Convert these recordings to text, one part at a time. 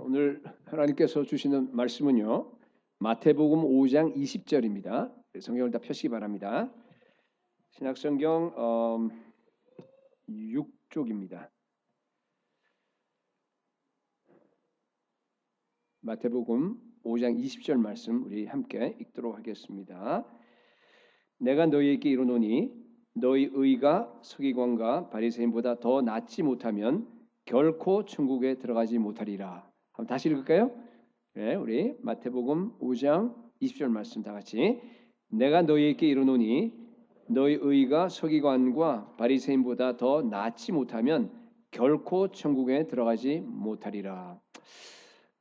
오늘 하나님께서 주시는 말씀은요. 마태복음 5장 20절입니다. 성경을 다 펴시기 바랍니다. 신약성경 6쪽입니다. 마태복음 5장 20절 말씀 우리 함께 읽도록 하겠습니다. 내가 너희에게 이르노니 너희 의가 서기관과 바리새인보다 더 낫지 못하면 결코 천국에 들어가지 못하리라. 한번 다시 읽을까요? 네, 우리 마태복음 5장 20절 말씀 다 같이. 내가 너희에게 이르노니 너희 의가 서기관과 바리새인보다 더 낫지 못하면 결코 천국에 들어가지 못하리라.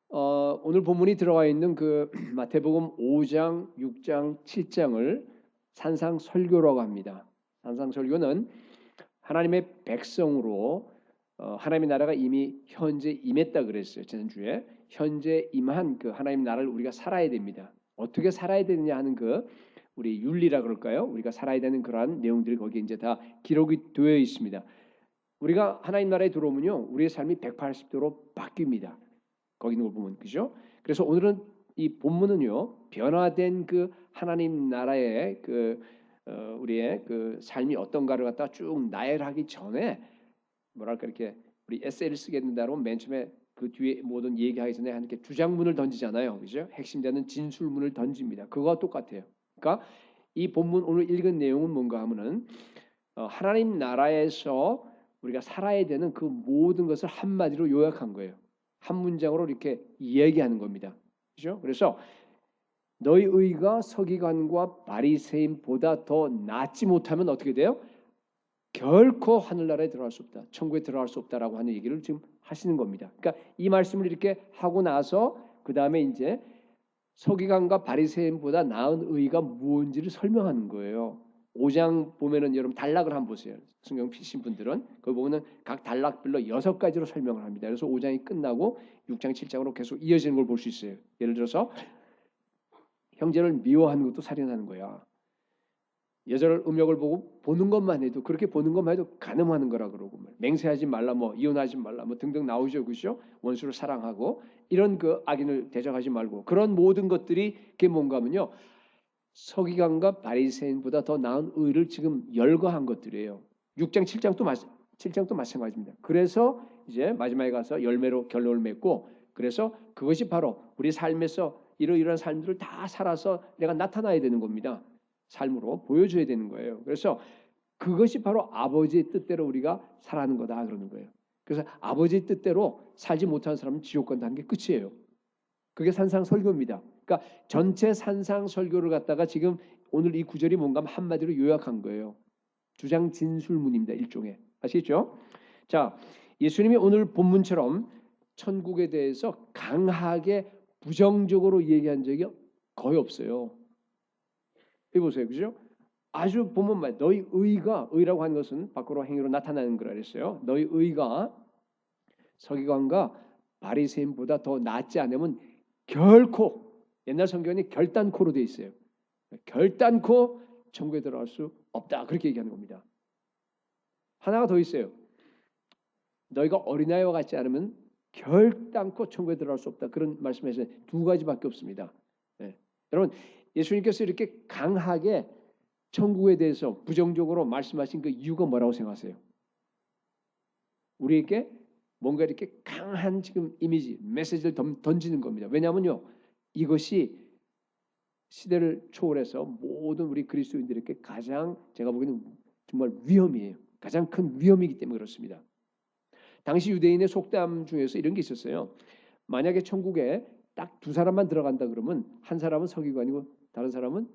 오늘 본문이 들어가 있는 그 마태복음 5장, 6장, 7장을 산상설교라고 합니다. 산상설교는 하나님의 백성으로 하나님의 나라가 이미 현재 임했다 그랬어요. 지난주에 현재 임한 그 하나님 나라를 우리가 살아야 됩니다. 어떻게 살아야 되느냐 하는 그 우리 윤리라 그럴까요? 우리가 살아야 되는 그러한 내용들이 거기에 이제 다 기록이 되어 있습니다. 우리가 하나님 나라에 들어오면요, 우리의 삶이 180도로 바뀝니다. 거기 있는 걸 보면 그죠? 그래서 오늘은 이 본문은요, 변화된 그 하나님 나라의 그 우리의 그 삶이 어떤가를 갖다 쭉 나열하기 전에 뭐랄까 이렇게 우리 에세이를 쓰겠는다면 맨 처음에 그 뒤에 모든 얘기하기 전에 이렇게 주장문을 던지잖아요, 그죠? 핵심되는 진술문을 던집니다. 그거와 똑같아요. 그러니까 이 본문 오늘 읽은 내용은 뭔가 하면은 하나님 나라에서 우리가 살아야 되는 그 모든 것을 한마디로 요약한 거예요. 한 문장으로 이렇게 이야기하는 겁니다. 그죠? 그래서 너희 의가 서기관과 바리새인보다 더 낫지 못하면 어떻게 돼요? 결코 하늘나라에 들어갈 수 없다. 천국에 들어갈 수 없다라고 하는 얘기를 지금 하시는 겁니다. 그러니까 이 말씀을 이렇게 하고 나서 그 다음에 이제 서기관과 바리새인보다 나은 의가 무엇인지를 설명하는 거예요. 5장 보면은 여러분 단락을 한번 보세요. 성경 피신 분들은 거기 보면은 각 단락별로 6가지로 설명을 합니다. 그래서 5장이 끝나고 6장, 7장으로 계속 이어지는 걸 볼 수 있어요. 예를 들어서 형제를 미워하는 것도 살인하는 거야. 여자를 음욕을 보고 보는 것만 해도 그렇게 보는 것만 해도 간음하는 거라 그러고 맹세하지 말라 뭐 이혼하지 말라 뭐 등등 나오죠. 그죠? 원수를 사랑하고 이런 그 악인을 대적하지 말고 그런 모든 것들이 그게 뭔가 하면요. 서기관과 바리새인보다 더 나은 의를 지금 열거한 것들이에요. 6장 7장도 마찬가지입니다. 그래서 이제 마지막에 가서 열매로 결론을 맺고 그래서 그것이 바로 우리 삶에서 이러이러한 삶들을 다 살아서 내가 나타나야 되는 겁니다. 삶으로 보여줘야 되는 거예요. 그래서 그것이 바로 아버지의 뜻대로 우리가 살아가는 거다 그러는 거예요. 그래서 아버지의 뜻대로 살지 못하는 사람은 지옥 간다는 게 끝이에요. 그게 산상설교입니다. 그러니까 전체 산상설교를 갖다가 지금 오늘 이 구절이 뭔가 한마디로 요약한 거예요. 주장 진술문입니다. 일종의. 아시겠죠? 자, 예수님이 오늘 본문처럼 천국에 대해서 강하게 부정적으로 얘기한 적이 거의 없어요. 해보세요. 그죠? 아주 본문만 너희 의가 의라고 하는 것은 밖으로 행위로 나타나는 거라 그랬어요. 너희 의가 서기관과 바리새인보다 더 낫지 않으면 결코 옛날 성경에 결단코로 돼 있어요. 결단코 천국에 들어갈 수 없다. 그렇게 얘기하는 겁니다. 하나가 더 있어요. 너희가 어린아이와 같지 않으면 결단코 천국에 들어갈 수 없다. 그런 말씀에서 2가지밖에 없습니다. 네. 여러분 예수님께서 이렇게 강하게 천국에 대해서 부정적으로 말씀하신 그 이유가 뭐라고 생각하세요? 우리에게 뭔가 이렇게 강한 지금 이미지, 메시지를 던지는 겁니다. 왜냐하면요, 이것이 시대를 초월해서 모든 우리 그리스도인들에게 가장 제가 보기에는 정말 위험이에요. 가장 큰 위험이기 때문에 그렇습니다. 당시 유대인의 속담 중에서 이런 게 있었어요. 만약에 천국에 딱 2사람만 들어간다 그러면 한 사람은 서기관이고 다른 사람은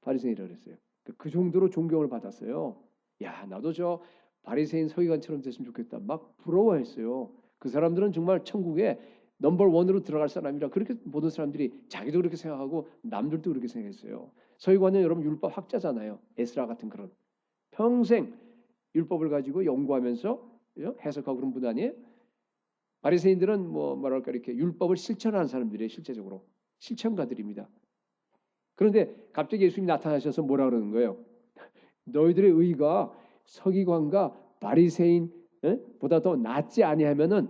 바리새인이라고 그랬어요. 그 정도로 존경을 받았어요. 야, 나도 저 바리새인 서기관처럼 됐으면 좋겠다. 막 부러워했어요. 그 사람들은 정말 천국에 넘버 원으로 들어갈 사람이라 그렇게 모든 사람들이 자기도 그렇게 생각하고 남들도 그렇게 생각했어요. 서기관은 여러분 율법 학자잖아요. 에스라 같은 그런 평생 율법을 가지고 연구하면서 해석하고 그런 분 아니에요? 바리새인들은 뭐랄까 이렇게 율법을 실천하는 사람들이에요. 실제적으로 실천가들입니다. 그런데 갑자기 예수님이 나타나셔서 뭐라 그러는 거예요? 너희들의 의가 서기관과 바리새인 보다 더 낫지 아니하면은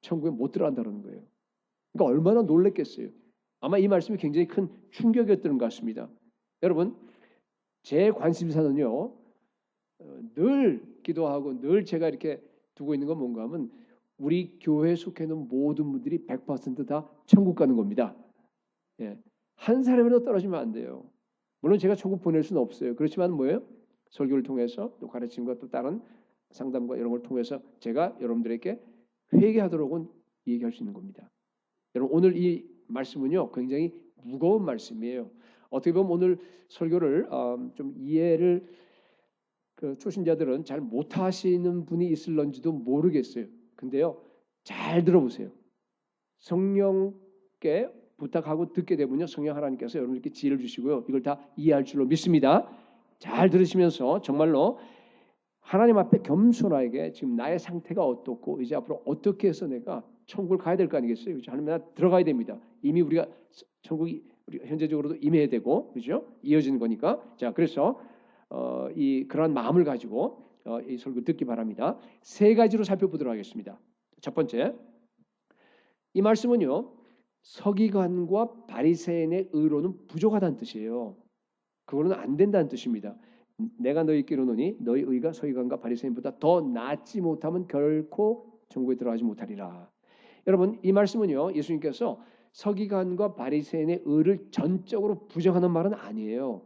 천국에 못 들어간다는 거예요. 그러니까 얼마나 놀랬겠어요. 아마 이 말씀이 굉장히 큰 충격이었던 것 같습니다. 여러분, 제 관심사는요, 늘 기도하고 늘 제가 이렇게 두고 있는 건 뭔가 하면 우리 교회에 속해 있는 모든 분들이 100%다 천국 가는 겁니다. 예. 한 사람이라도 떨어지면 안 돼요. 물론 제가 천국 보낼 수는 없어요. 그렇지만 뭐예요? 설교를 통해서 또 가르침과 또 다른 상담과 이런 걸 통해서 제가 여러분들에게 회개하도록은 얘기할 수 있는 겁니다. 여러분 오늘 이 말씀은요 굉장히 무거운 말씀이에요. 어떻게 보면 오늘 설교를 좀 이해를 그 초신자들은 잘 못하시는 분이 있을런지도 모르겠어요. 근데요 잘 들어보세요. 성령께 부탁하고 듣게 되면요 성령 하나님께서 여러분들께 지혜를 주시고요 이걸 다 이해할 줄로 믿습니다. 잘 들으시면서 정말로 하나님 앞에 겸손하게 지금 나의 상태가 어떻고 이제 앞으로 어떻게 해서 내가 천국을 가야 될 거 아니겠어요? 그렇죠? 하나님 나라 들어가야 됩니다. 이미 우리가 천국이 우리 현재적으로도 임해야 되고 그렇죠? 이어지는 거니까. 자, 그래서 이 그러한 마음을 가지고 이 설교 듣기 바랍니다. 세 가지로 살펴보도록 하겠습니다. 첫 번째, 이 말씀은요 서기관과 바리새인의 의로는 부족하다는 뜻이에요. 그거는 안 된다는 뜻입니다. 내가 너희에게 이르노니 너희 의가 서기관과 바리새인보다 더 낫지 못하면 결코 천국에 들어가지 못하리라. 여러분 이 말씀은요 예수님께서 서기관과 바리새인의 의를 전적으로 부정하는 말은 아니에요.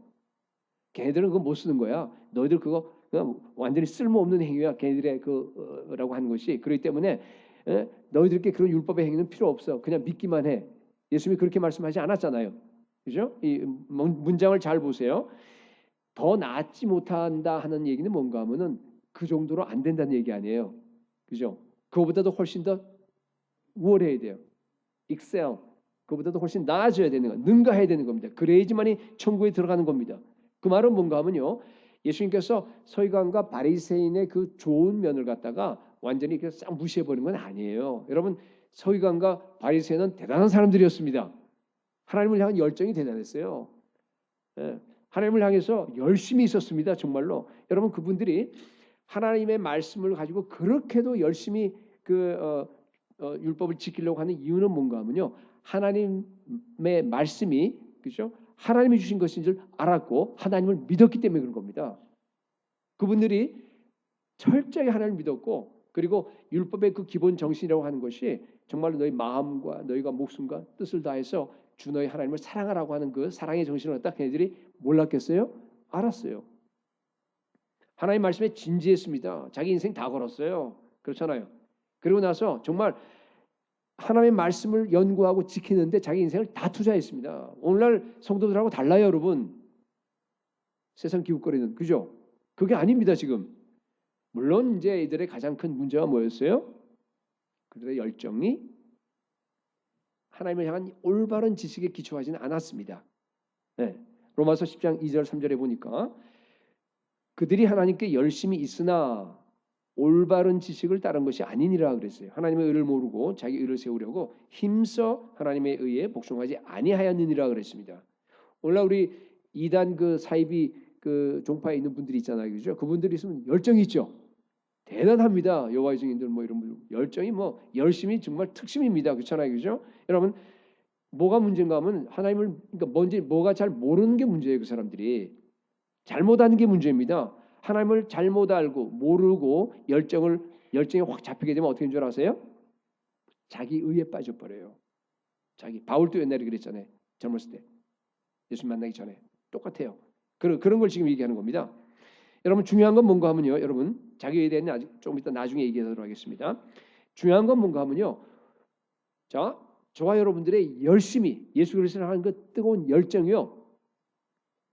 걔네들은 그거 못 쓰는 거야. 너희들 그거 그냥 완전히 쓸모없는 행위야. 걔네들의 그라고 하는 것이 그렇기 때문에 너희들께 그런 율법의 행위는 필요 없어. 그냥 믿기만 해. 예수님이 그렇게 말씀하지 않았잖아요. 그죠? 이 문장을 잘 보세요. 더 낫지 못한다 하는 얘기는 뭔가 하면은 그 정도로 안 된다는 얘기 아니에요. 그죠? 그거보다도 훨씬 더 우월해야 돼요. excel. 그거보다도 훨씬 나아져야 되는 거, 능가해야 되는 겁니다. 그래야지만이 천국에 들어가는 겁니다. 그 말은 뭔가 하면요. 예수님께서 서기관과 바리새인의 그 좋은 면을 갖다가 완전히 이렇게 싹 무시해 버리는 건 아니에요. 여러분 서기관과 바리새인은 대단한 사람들이었습니다. 하나님을 향한 열정이 대단했어요. 예. 하나님을 향해서 열심히 있었습니다. 정말로. 여러분 그분들이 하나님의 말씀을 가지고 그렇게도 열심히 율법을 지키려고 하는 이유는 뭔가 하면요. 하나님의 말씀이 그죠? 하나님이 주신 것인 줄 알았고 하나님을 믿었기 때문에 그런 겁니다. 그분들이 철저히 하나님을 믿었고 그리고 율법의 그 기본 정신이라고 하는 것이 정말로 너희 마음과 너희가 목숨과 뜻을 다해서 주 너희 하나님을 사랑하라고 하는 그 사랑의 정신을 갖다 걔네들이 몰랐겠어요? 알았어요. 하나님 말씀에 진지했습니다. 자기 인생 다 걸었어요. 그렇잖아요. 그리고 나서 정말 하나님의 말씀을 연구하고 지키는데 자기 인생을 다 투자했습니다. 오늘날 성도들하고 달라요, 여러분. 세상 기웃거리는 그죠? 그게 아닙니다, 지금. 물론 이제 이들의 가장 큰 문제가 뭐였어요? 그들의 열정이 하나님을 향한 올바른 지식에 기초하지는 않았습니다. 네. 로마서 10장 2절 3절에 보니까 그들이 하나님께 열심히 있으나 올바른 지식을 따른 것이 아니니라 그랬어요. 하나님의 의를 모르고 자기 의를 세우려고 힘써 하나님의 의에 복종하지 아니하였느니라 그랬습니다. 오늘날 우리 이단 그 사이비 그 종파에 있는 분들이 있잖아요, 그죠? 그분들이 있으면 열정이 있죠. 대단합니다. 여호와의 증인들 뭐 이런 분 열정이 뭐 열심히 정말 특심입니다. 그렇잖아요, 그죠? 여러분 뭐가 문제인가 하면 하나님을 그러니까 뭔지 뭐가 잘 모르는 게 문제예요. 그 사람들이 잘못하는 게 문제입니다. 하나님을 잘못 알고 모르고 열정이 확 잡히게 되면 어떻게 되는 줄 아세요? 자기 의에 빠져버려요. 자기 바울도 옛날에 그랬잖아요. 젊었을 때 예수 만나기 전에 똑같아요. 그런 걸 지금 얘기하는 겁니다. 여러분 중요한 건 뭔가 하면요. 여러분 자기 의에 대한 좀 이따 나중에 얘기하도록 하겠습니다. 중요한 건 뭔가 하면요. 자, 저와 여러분들의 열심히 예수 그리스도를 하는 그 뜨거운 열정이요.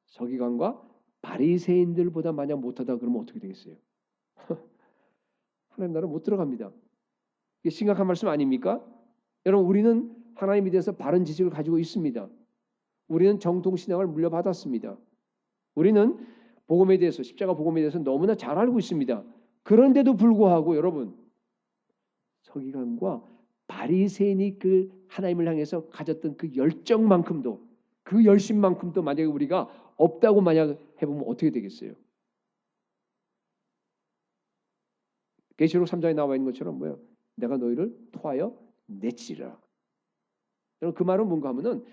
서기관과 바리새인들보다 만약 못하다 그러면 어떻게 되겠어요? 하나님 나라 못 들어갑니다. 이게 심각한 말씀 아닙니까? 여러분 우리는 하나님에 대해서 바른 지식을 가지고 있습니다. 우리는 정통신앙을 물려받았습니다. 우리는 복음에 대해서 십자가 복음에 대해서 너무나 잘 알고 있습니다. 그런데도 불구하고 여러분 서기관과 바리새인이 그 하나님을 향해서 가졌던 그 열정만큼도 그 열심만큼도 만약에 우리가 없다고 만약 해보면 어떻게 되겠어요? 계시록 3장에 나와 있는 것처럼 뭐예요? 내가 너희를 토하여 내치리라. 여러분 그 말은 뭔가 하면은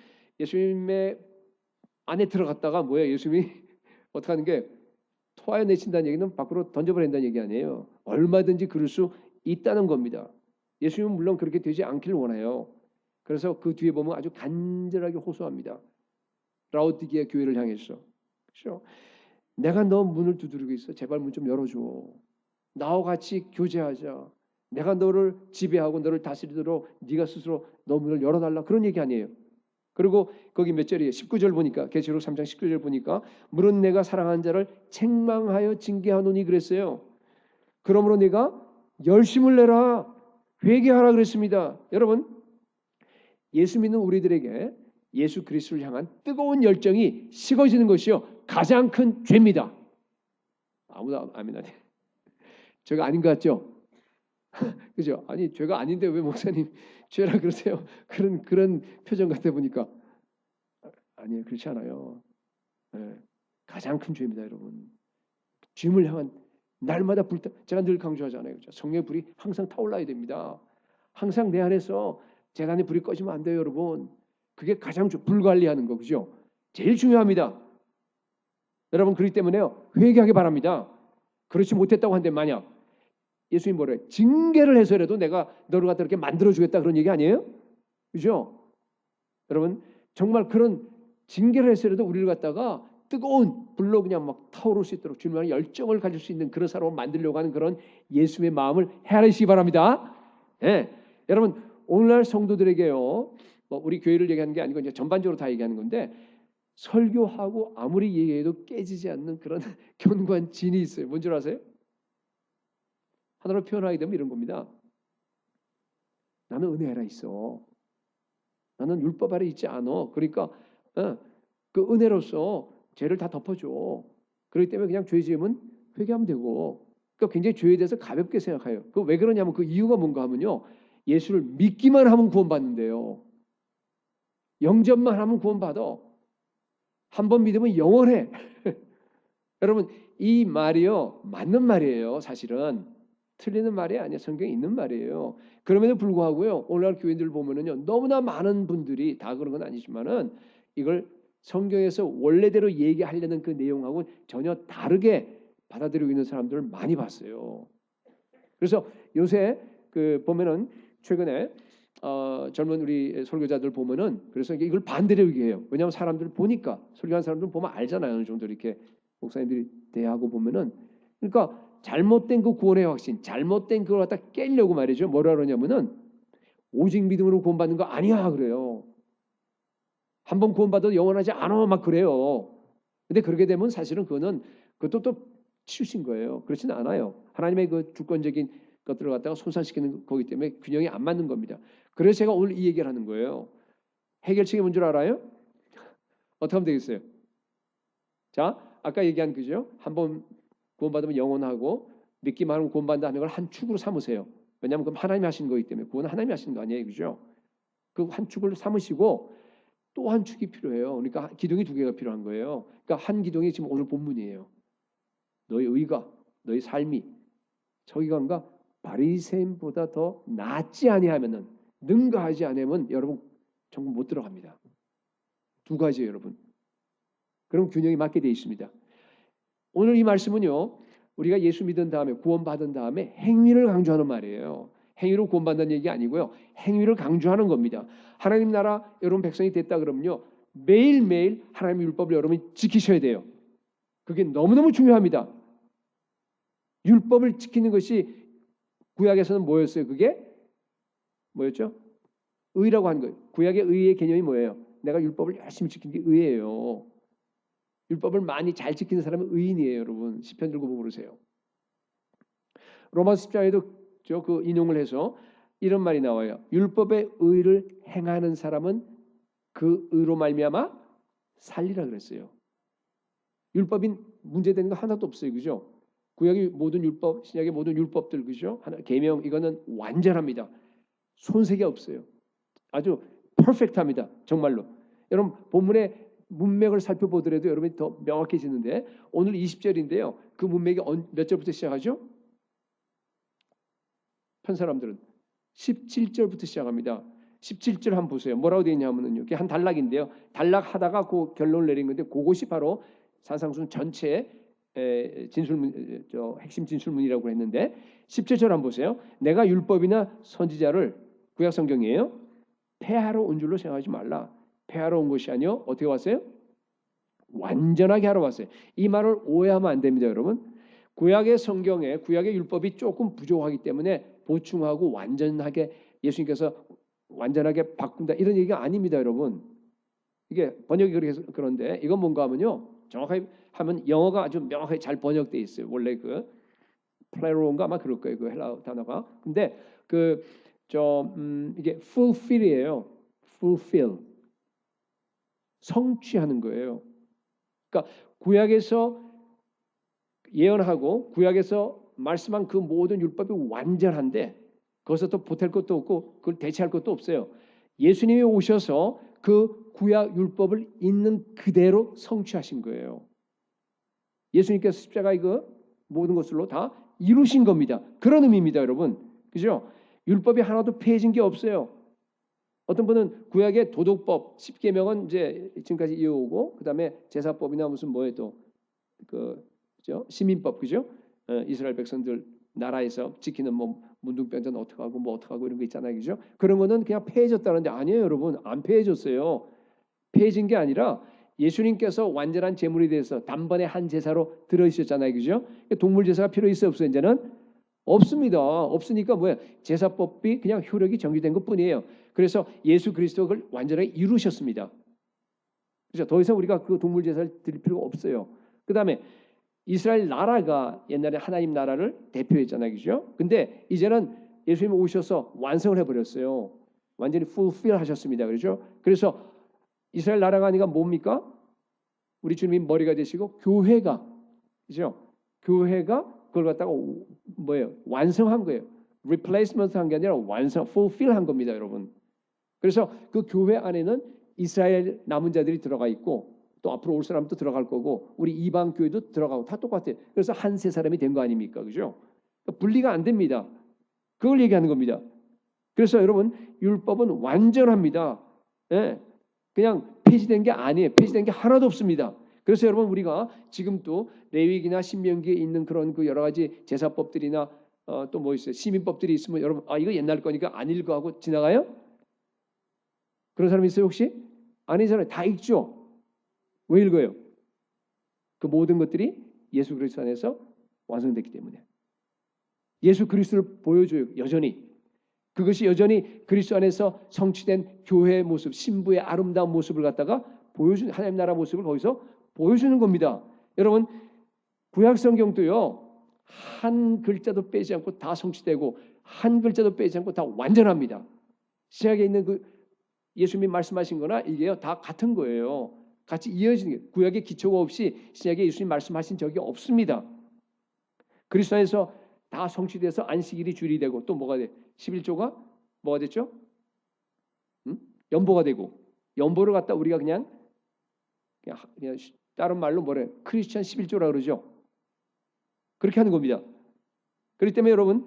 예수님의 안에 들어갔다가 뭐예요? 예수님이 어떻게 하는 게 토하여 내친다는 얘기는 밖으로 던져버린다는 얘기 아니에요. 얼마든지 그럴 수 있다는 겁니다. 예수님은 물론 그렇게 되지 않기를 원해요. 그래서 그 뒤에 보면 아주 간절하게 호소합니다. 라오디게아 교회를 향해서. 그렇죠? 내가 너 문을 두드리고 있어. 제발 문 좀 열어줘. 나와 같이 교제하자. 내가 너를 지배하고 너를 다스리도록 네가 스스로 너 문을 열어달라. 그런 얘기 아니에요. 그리고 거기 몇 절이에요? 19절 보니까 계시록 3장 19절 보니까 물은 내가 사랑하는 자를 책망하여 징계하노니 그랬어요. 그러므로 내가 열심을 내라. 회개하라 그랬습니다. 여러분 예수 믿는 우리들에게 예수 그리스도를 향한 뜨거운 열정이 식어지는 것이요 가장 큰 죄입니다. 아무도 아멘 안 해. 죄가 아닌 것 같죠? 그죠? 아니 죄가 아닌데 왜 목사님 죄라 그러세요? 그런 표정 같아 보니까 아니에요. 그렇지 않아요. 네. 가장 큰 죄입니다, 여러분. 주님을 향한 날마다 불타. 제가 늘 강조하잖아요. 그죠? 성령의 불이 항상 타올라야 됩니다. 항상 내 안에서 재단의 불이 꺼지면 안 돼요, 여러분. 그게 가장 불관리하는 거, 그죠? 제일 중요합니다. 여러분 그렇기 때문에요. 회개하기 바랍니다. 그렇지 못했다고 한데 만약 예수님 뭐래? 징계를 해서라도 내가 너를 갖다 이렇게 만들어주겠다 그런 얘기 아니에요? 그죠? 여러분 정말 그런 징계를 해서라도 우리를 갖다가 뜨거운 불로 그냥 막 타오를 수 있도록 주님의 열정을 가질 수 있는 그런 사람을 만들려고 하는 그런 예수의 마음을 헤아리시기 바랍니다. 네. 여러분 오늘날 성도들에게요. 뭐 우리 교회를 얘기하는 게 아니고 이제 전반적으로 다 얘기하는 건데 설교하고 아무리 얘기해도 깨지지 않는 그런 견고한 진이 있어요. 뭔 줄 아세요? 하나로 표현하게 되면 이런 겁니다. 나는 은혜 아래 있어. 나는 율법 아래 있지 않아. 그러니까 그 은혜로서 죄를 다 덮어줘. 그렇기 때문에 그냥 죄 지으면 회개하면 되고. 그러니까 굉장히 죄에 대해서 가볍게 생각해요. 그 왜 그러냐면 그 이유가 뭔가 하면요. 예수를 믿기만 하면 구원받는데요. 영접만 하면 구원받아. 한 번 믿으면 영원해. 여러분 이 말이요. 맞는 말이에요. 사실은. 틀리는 말이 아니에요. 성경에 있는 말이에요. 그럼에도 불구하고요. 오늘날 교인들 보면은요. 너무나 많은 분들이 다 그런 건 아니지만은 이걸 성경에서 원래대로 얘기하려는 그 내용하고 전혀 다르게 받아들이고 있는 사람들을 많이 봤어요. 그래서 요새 그 보면은 최근에 젊은 우리 설교자들 보면은 그래서 이걸 반대로 얘기해요. 왜냐하면 사람들 보니까 설교하는 사람들 보면 알잖아요. 어느 정도 이렇게 목사님들이 대하고 보면은 그러니까 잘못된 그 구원의 확신, 잘못된 그걸 갖다 깨려고 말이죠. 뭐라 그러냐면은 오직 믿음으로 구원받는 거 아니야 그래요. 한번 구원받아도 영원하지 않아 막 그래요. 근데 그렇게 되면 사실은 그것도 또 치우신 거예요. 그렇지는 않아요. 하나님의 그 주권적인 것들을 갖다가 손상시키는 거기 때문에 균형이 안 맞는 겁니다. 그래서 제가 오늘 이 얘기를 하는 거예요. 해결책이 뭔 줄 알아요? 어떻게 하면 되겠어요? 자, 아까 얘기한 그죠? 한번 구원받으면 영원하고 믿기만 하면 구원받는다는 걸 한 축으로 삼으세요. 왜냐하면 그럼 하나님이 하신 거기 때문에 구원은 하나님이 하신 거 아니에요, 그죠? 그 한 축을 삼으시고 또 한 축이 필요해요. 그러니까 기둥이 두 개가 필요한 거예요. 그러니까 한 기둥이 지금 오늘 본문이에요. 너의 의가, 너의 삶이 서기관과 바리새인보다 더 낫지 아니하면은 능가하지 않으면 여러분 전국 못 들어갑니다. 두 가지예요, 여러분. 그럼 균형이 맞게 되어 있습니다. 오늘 이 말씀은요. 우리가 예수 믿은 다음에 구원받은 다음에 행위를 강조하는 말이에요. 행위로 구원받는 얘기 아니고요. 행위를 강조하는 겁니다. 하나님 나라 여러분 백성이 됐다 그러면요. 매일매일 하나님의 율법을 여러분이 지키셔야 돼요. 그게 너무너무 중요합니다. 율법을 지키는 것이 구약에서는 뭐였어요? 그게 뭐였죠? 의라고 하는 거예요. 구약의 의의 개념이 뭐예요? 내가 율법을 열심히 지키는 게 의예요. 율법을 많이 잘 지키는 사람은 의인이에요, 여러분. 시편 들고 보고 그러세요. 로마서 10장에도 그 인용을 해서 이런 말이 나와요. 율법의 의를 행하는 사람은 그 의로 말미암아 살리라 그랬어요. 율법인 문제되는 거 하나도 없어요, 그죠? 구약의 모든 율법, 신약의 모든 율법들 그죠? 하나 계명 이거는 완전합니다. 손색이 없어요. 아주 퍼펙트합니다, 정말로. 여러분 본문의 문맥을 살펴보더라도 여러분이 더 명확해지는데 오늘 20절인데요. 그 문맥이 몇 절부터 시작하죠? 편 사람들은 17절부터 시작합니다. 17절 한번 보세요. 뭐라고 되어 있냐면요. 이게 한 단락인데요. 단락 하다가 그 결론을 내린 건데 그것이 바로 산상수훈 전체의 진술문, 핵심 진술문이라고 했는데 17절 한번 보세요. 내가 율법이나 선지자를 구약 성경이에요. 폐하러 온 줄로 생각하지 말라. 폐하러 온 것이 아니요. 어떻게 왔어요? 완전하게 하러 왔어요. 이 말을 오해하면 안 됩니다, 여러분. 구약의 성경에 구약의 율법이 조금 부족하기 때문에 보충하고 완전하게 예수님께서 완전하게 바꾼다 이런 얘기가 아닙니다, 여러분. 이게 번역이 그런데 이건 뭔가 하면요. 정확하게 하면 영어가 아주 명확하게 잘 번역돼 있어요. 원래 그 플레로인가 아마 그럴 거예요. 그 헬라어 단어가. 근데 이게 fulfill이에요. fulfill. 성취하는 거예요. 그러니까 구약에서 예언하고 구약에서 말씀한 그 모든 율법이 완전한데 거기서 또 보탤 것도 없고 그걸 대체할 것도 없어요. 예수님이 오셔서 그 구약 율법을 있는 그대로 성취하신 거예요. 예수님께서 십자가의 그 모든 것으로 다 이루신 겁니다. 그런 의미입니다, 여러분. 그죠? 율법이 하나도 폐해진 게 없어요. 어떤 분은 구약의 도덕법 10계명은 이제 지금까지 이어오고 그다음에 제사법이나 무슨 뭐에도 그죠? 시민법 그죠? 이스라엘 백성들 나라에서 지키는 뭐 문둥병자는 어떻게 하고 뭐 어떻게 하고 이런 거 있잖아요. 그죠? 그런 거는 그냥 폐해졌다는데 아니에요, 여러분. 안 폐해졌어요. 폐해진 게 아니라 예수님께서 완전한 제물이 돼서 단번에 한 제사로 들어있었잖아요. 그죠? 동물 제사가 필요 있어요, 없어요? 이제는 없습니다. 없으니까 뭐야? 제사법이 그냥 효력이 정지된 것뿐이에요. 그래서 예수 그리스도를 완전하게 이루셨습니다. 그렇죠? 더 이상 우리가 그 동물 제사를 드릴 필요가 없어요. 그다음에 이스라엘 나라가 옛날에 하나님 나라를 대표했잖아요. 그죠? 근데 이제는 예수님이 오셔서 완성을 해버렸어요. 완전히 fulfill 하셨습니다. 그렇죠? 그래서 이스라엘 나라가 아니라 뭡니까? 우리 주님이 머리가 되시고 교회가, 그죠? 교회가 그걸 갖다가 뭐예요? 완성한 거예요. replacement 한 게 아니라 완성, fulfill 한 겁니다, 여러분. 그래서 그 교회 안에는 이스라엘 남은 자들이 들어가 있고 또 앞으로 올 사람도 들어갈 거고 우리 이방 교회도 들어가고 다 똑같아요. 그래서 한 세 사람이 된 거 아닙니까? 그죠? 분리가 안 됩니다. 그걸 얘기하는 겁니다. 그래서 여러분 율법은 완전합니다. 예. 그냥 폐지된 게 아니에요. 폐지된 게 하나도 없습니다. 그래서 여러분 우리가 지금도 레위기나 신명기에 있는 그런 그 여러 가지 제사법들이나 또 뭐 있어요? 시민법들이 있으면 여러분 이거 옛날 거니까 안 읽어 하고 지나가요? 그런 사람 있어요 혹시? 아니잖아요. 다 읽죠. 왜 읽어요? 그 모든 것들이 예수 그리스도 안에서 완성됐기 때문에. 예수 그리스도를 보여줘요. 여전히. 그것이 여전히 그리스도 안에서 성취된 교회의 모습, 신부의 아름다운 모습을 갖다가 보여주는 하나님 나라 모습을 거기서 보여주는 겁니다. 여러분 구약 성경도요. 한 글자도 빼지 않고 다 성취되고 한 글자도 빼지 않고 다 완전합니다. 신약에 있는 그 예수님이 말씀하신 거나 이게요. 다 같은 거예요. 같이 이어지는 게 구약의 기초가 없이 신약에 예수님 말씀하신 적이 없습니다. 그리스도 안에서 다 성취돼서 안식일이 주일이 되고 또 뭐가 돼? 11조가 뭐가 됐죠? 연보가 되고 연보를 갖다 우리가 그냥 다른 말로 뭐래? 크리스천 11조라 그러죠. 그렇게 하는 겁니다. 그렇기 때문에 여러분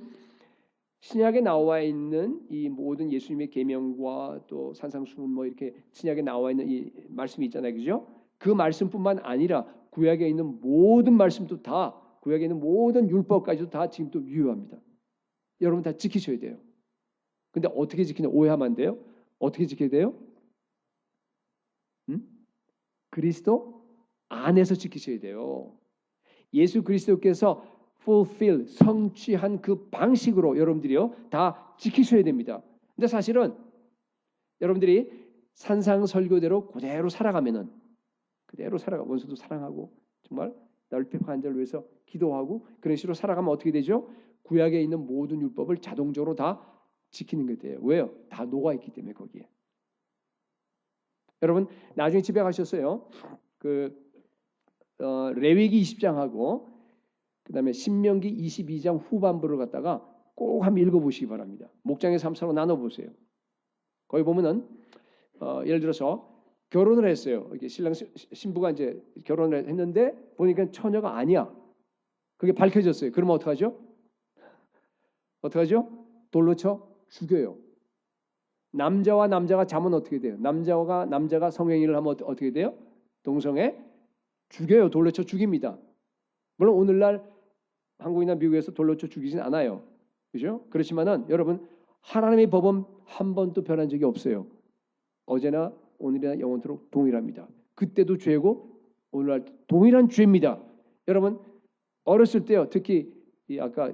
신약에 나와 있는 이 모든 예수님의 계명과 또 산상수훈 뭐 이렇게 신약에 나와 있는 이 말씀이 있잖아요. 그죠? 그 말씀뿐만 아니라 구약에 있는 모든 말씀도 다 구약에 있는 모든 율법까지도 다 지금 또 유효합니다. 여러분 다 지키셔야 돼요. 근데 어떻게 지키냐? 오해하면 안 돼요. 어떻게 지켜야 돼요? 그리스도 안에서 지키셔야 돼요. 예수 그리스도께서 fulfill, 성취한 그 방식으로 여러분들이요 다 지키셔야 됩니다. 근데 사실은 여러분들이 산상설교대로 그대로 살아가면은 그대로 살아가 원수도 사랑하고 정말 널핍한 자를 위해서 기도하고 그런 식으로 살아가면 어떻게 되죠? 구약에 있는 모든 율법을 자동적으로 다 지키는 게 돼요. 왜요? 다 녹아 있기 때문에 거기에. 여러분 나중에 집에 가셨어요. 레위기 20장하고 그다음에 신명기 22장 후반부를 갖다가 꼭 한번 읽어보시기 바랍니다. 목장의 3사로 나눠보세요. 거기 보면은 예를 들어서 결혼을 했어요. 이게 신랑 신부가 이제 결혼을 했는데 보니까 처녀가 아니야. 그게 밝혀졌어요. 그러면 어떡하죠? 어떡하죠? 돌로 쳐 죽여요. 남자와 남자가 자면 어떻게 돼요? 남자가 성행위를 하면 어떻게 돼요? 동성애 죽여요. 돌로 쳐 죽입니다. 물론 오늘날 한국이나 미국에서 돌로 쳐 죽이진 않아요. 그죠? 그렇지만은 여러분 하나님의 법은 한 번도 변한 적이 없어요. 어제나 오늘이나 영원토록 동일합니다. 그때도 죄고 오늘날 동일한 죄입니다. 여러분 어렸을 때요. 특히 이 아까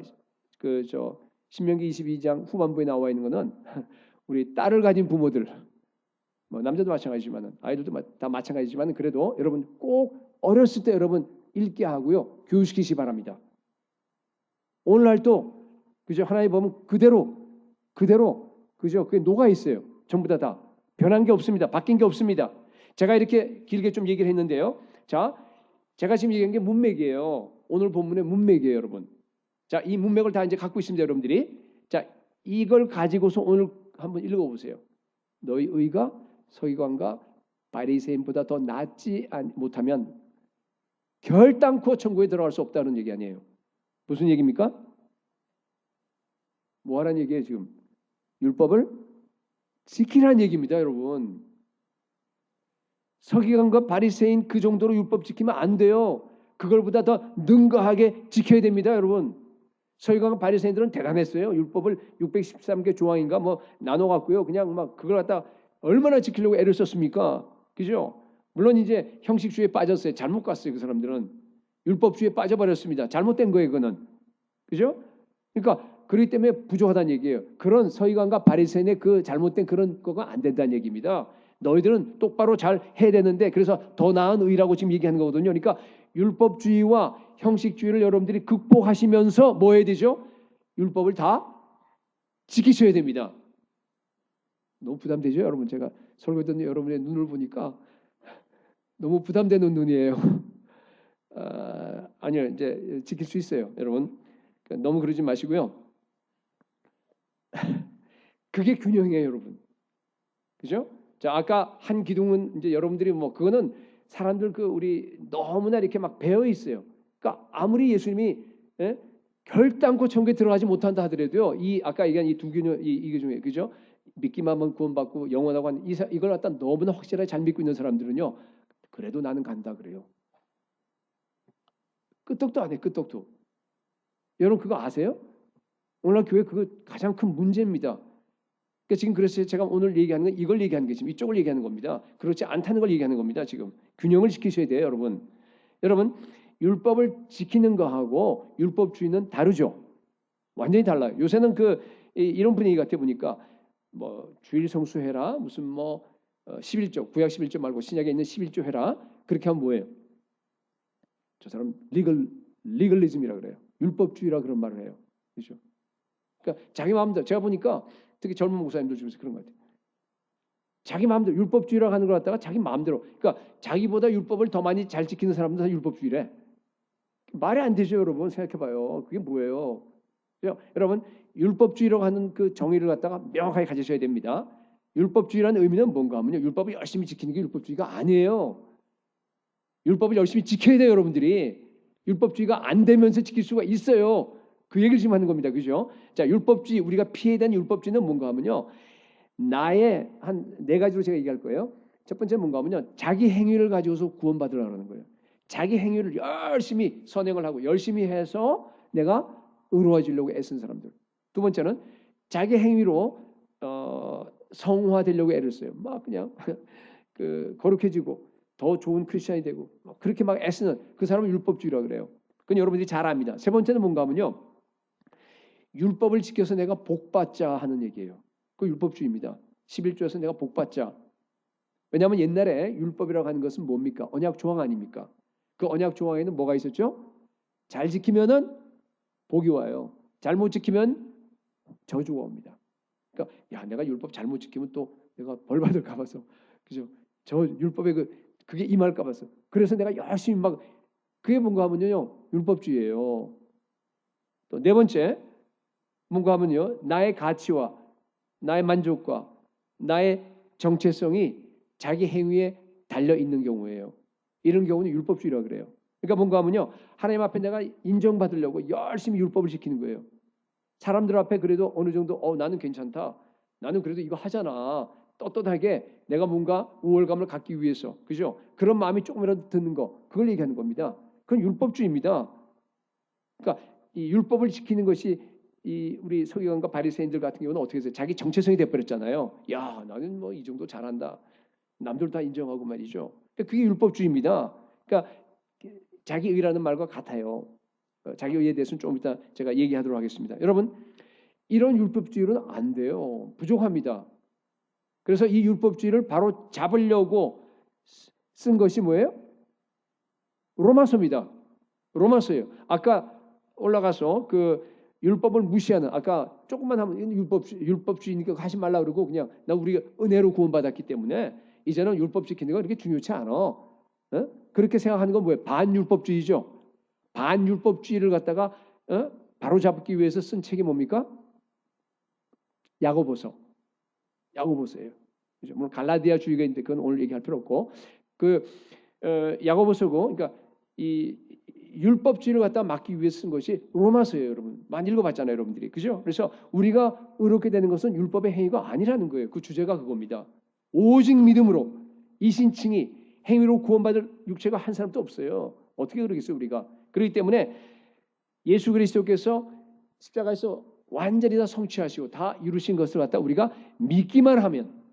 신명기 22장 후반부에 나와 있는 거는 우리 딸을 가진 부모들 뭐 남자도 마찬가지지만은 아이들도 다 마찬가지지만 그래도 여러분 꼭 어렸을 때 여러분 읽게 하고요. 교육시키시 바랍니다. 오늘날도 그죠? 하나님 보면 그대로 그죠? 그게 녹아 있어요. 전부 다 변한 게 없습니다. 바뀐 게 없습니다. 제가 이렇게 길게 좀 얘기를 했는데요. 자, 제가 지금 얘기한 게 문맥이에요. 오늘 본문의 문맥이에요, 여러분. 자, 이 문맥을 다 이제 갖고 있습니다, 여러분들이. 자, 이걸 가지고서 오늘 한번 읽어보세요. 너희 의가 서기관과 바리새인보다 더 낫지 못하면 결단코 천국에 들어갈 수 없다는 얘기 아니에요. 무슨 얘기입니까? 뭐 하라는 얘기예요, 지금? 율법을 지키라는 얘기입니다, 여러분. 서기관과 바리새인 그 정도로 율법 지키면 안 돼요. 그걸보다 더 능가하게 지켜야 됩니다, 여러분. 서기관과 바리새인들은 대단했어요. 율법을 613개 조항인가 뭐 나눠 갖고요. 그냥 막 그걸 갖다 얼마나 지키려고 애를 썼습니까? 그죠? 물론 이제 형식주의에 빠졌어요. 잘못 갔어요, 그 사람들은. 율법주의에 빠져버렸습니다. 잘못된 거예요, 그거는. 그죠? 그러니까 그렇기 때문에 부족하다는 얘기예요. 그런 서기관과 바리새인의 그 잘못된 그런 거가 안 된다는 얘기입니다. 너희들은 똑바로 잘 해야 되는데 그래서 더 나은 의라고 지금 얘기하는 거거든요. 그러니까 율법주의와 형식주의를 여러분들이 극복하시면서 뭐 해야 되죠? 율법을 다 지키셔야 됩니다. 너무 부담되죠, 여러분? 제가 설교 듣는 여러분의 눈을 보니까 너무 부담되는 눈이에요. 아니요, 이제 지킬 수 있어요, 여러분. 그러니까 너무 그러지 마시고요. 그게 균형이에요, 여러분. 그죠? 자, 아까 한 기둥은 이제 여러분들이 뭐 그거는 사람들 우리 너무나 이렇게 막 배어 있어요. 그러니까 아무리 예수님이 결단코 천국에 들어가지 못한다 하더라도요. 이 아까 얘기한 이 두 균형 이게 중에 그죠? 믿기만 하면 구원받고 영원하고 한 이걸 갖다 너무나 확실하게 잘 믿고 있는 사람들은요. 그래도 나는 간다 그래요. 끄떡도 안 해. 끄떡도. 여러분 그거 아세요? 오늘날 교회 그거 가장 큰 문제입니다. 그러니까 지금 그래서 제가 오늘 얘기하는 건 이걸 얘기하는 게 지금 이쪽을 얘기하는 겁니다. 그렇지 않다는 걸 얘기하는 겁니다. 지금 균형을 지키셔야 돼요, 여러분. 여러분 율법을 지키는 거하고 율법주의는 다르죠. 완전히 달라요. 요새는 이런 분위기 같아 보니까 뭐 주일 성수해라 무슨 뭐 11조 구약 11조 말고 신약에 있는 11조 해라 그렇게 하면 뭐예요? 저 사람 리글리즘이라 그래요. 율법주의라 그런 말을 해요. 그렇죠? 그러니까 자기 마음대로 제가 보니까 특히 젊은 목사님들 중에서 그런 것 같아요. 자기 마음대로 율법주의라고 하는 걸 갖다가 자기 마음대로 그러니까 자기보다 율법을 더 많이 잘 지키는 사람들은 다 율법주의래. 말이 안 되죠, 여러분. 생각해봐요. 그게 뭐예요? 여러분 율법주의라고 하는 그 정의를 갖다가 명확하게 가지셔야 됩니다. 율법주의라는 의미는 뭔가 하면요. 율법을 열심히 지키는 게 율법주의가 아니에요. 율법을 열심히 지켜야 돼요, 여러분들이. 율법주의가 안 되면서 지킬 수가 있어요. 그 얘기를 지금 하는 겁니다. 그죠? 자, 율법주의 우리가 피해야 되는 율법주의는 뭔가 하면요. 나의 한 네 가지로 제가 얘기할 거예요. 첫 번째 뭔가 하면요. 자기 행위를 가지고서 구원받으라는 거예요. 자기 행위를 열심히 선행을 하고 열심히 해서 내가 의로워지려고 애쓴 사람들. 두 번째는 자기 행위로 성화되려고 애를 써요. 막 그냥 거룩해지고 더 좋은 크리스천이 되고 그렇게 막 애쓰는 그 사람을 율법주의라고 그래요. 그건 여러분들이 잘 압니다. 세 번째는 뭔가 하면요. 율법을 지켜서 내가 복받자 하는 얘기예요. 그 율법주의입니다. 11조에서 내가 복받자. 왜냐하면 옛날에 율법이라고 하는 것은 뭡니까? 언약 조항 아닙니까? 그 언약 조항에는 뭐가 있었죠? 잘 지키면은 복이 와요. 잘못 지키면 저주가 옵니다. 그러니까 야 내가 율법 잘못 지키면 또 내가 벌 받을까 봐서 그죠? 저 율법에 그게 임할까 봐서 그래서 내가 열심히 막 그게 뭔가 하면요 율법주의예요. 또 네 번째 뭔가 하면요 나의 가치와 나의 만족과 나의 정체성이 자기 행위에 달려 있는 경우예요. 이런 경우는 율법주의라고 그래요. 그러니까 뭔가 하면요 하나님 앞에 내가 인정받으려고 열심히 율법을 지키는 거예요. 사람들 앞에 그래도 어느 정도 나는 괜찮다. 나는 그래도 이거 하잖아. 떳떳하게 내가 뭔가 우월감을 갖기 위해서. 그죠? 그런 마음이 조금이라도 드는 거. 그걸 얘기하는 겁니다. 그건 율법주의입니다. 그러니까 이 율법을 지키는 것이 이 우리 서기관과 바리새인들 같은 경우는 어떻게 해서 자기 정체성이 돼버렸잖아요. 야, 나는 뭐 이 정도 잘한다. 남들 다 인정하고 말이죠. 그러니까 그게 율법주의입니다. 그러니까 자기 의라는 말과 같아요. 자기 의에 대해서는 좀 이따 제가 얘기하도록 하겠습니다. 여러분, 이런 율법주의로는 안 돼요. 부족합니다. 그래서 이 율법주의를 바로 잡으려고 쓴 것이 뭐예요? 로마서입니다. 로마서예요. 아까 올라가서 그 율법을 무시하는, 아까 조금만 하면 율법주의니까 하지 말라 그러고 그냥 나 우리가 은혜로 구원받았기 때문에 이제는 율법 지키는 거 그렇게 중요치 않아. 어? 그렇게 생각하는 건 뭐예요? 반율법주의죠. 반율법주의를 갖다가 바로 잡기 위해서 쓴 책이 뭡니까? 야고보서. 야고보서예요. 그죠? 물론 갈라디아주의가 있는데 그건 오늘 얘기할 필요 없고 그 야고보서고, 그러니까 이 율법주의를 갖다 막기 위해 쓴 것이 로마서예요, 여러분. 많이 읽어봤잖아요, 여러분들이. 그죠? 그래서 우리가 의롭게 되는 것은 율법의 행위가 아니라는 거예요. 그 주제가 그겁니다. 오직 믿음으로 이신칭이 행위로 구원받을 육체가 한 사람도 없어요. 어떻게 그러겠어요, 우리가? 그렇기 때문에 예수 그리스도께서 십자가에서 완전히 다 성취하시고 다 이루신 것을 갖다 우리가 믿기만 하면,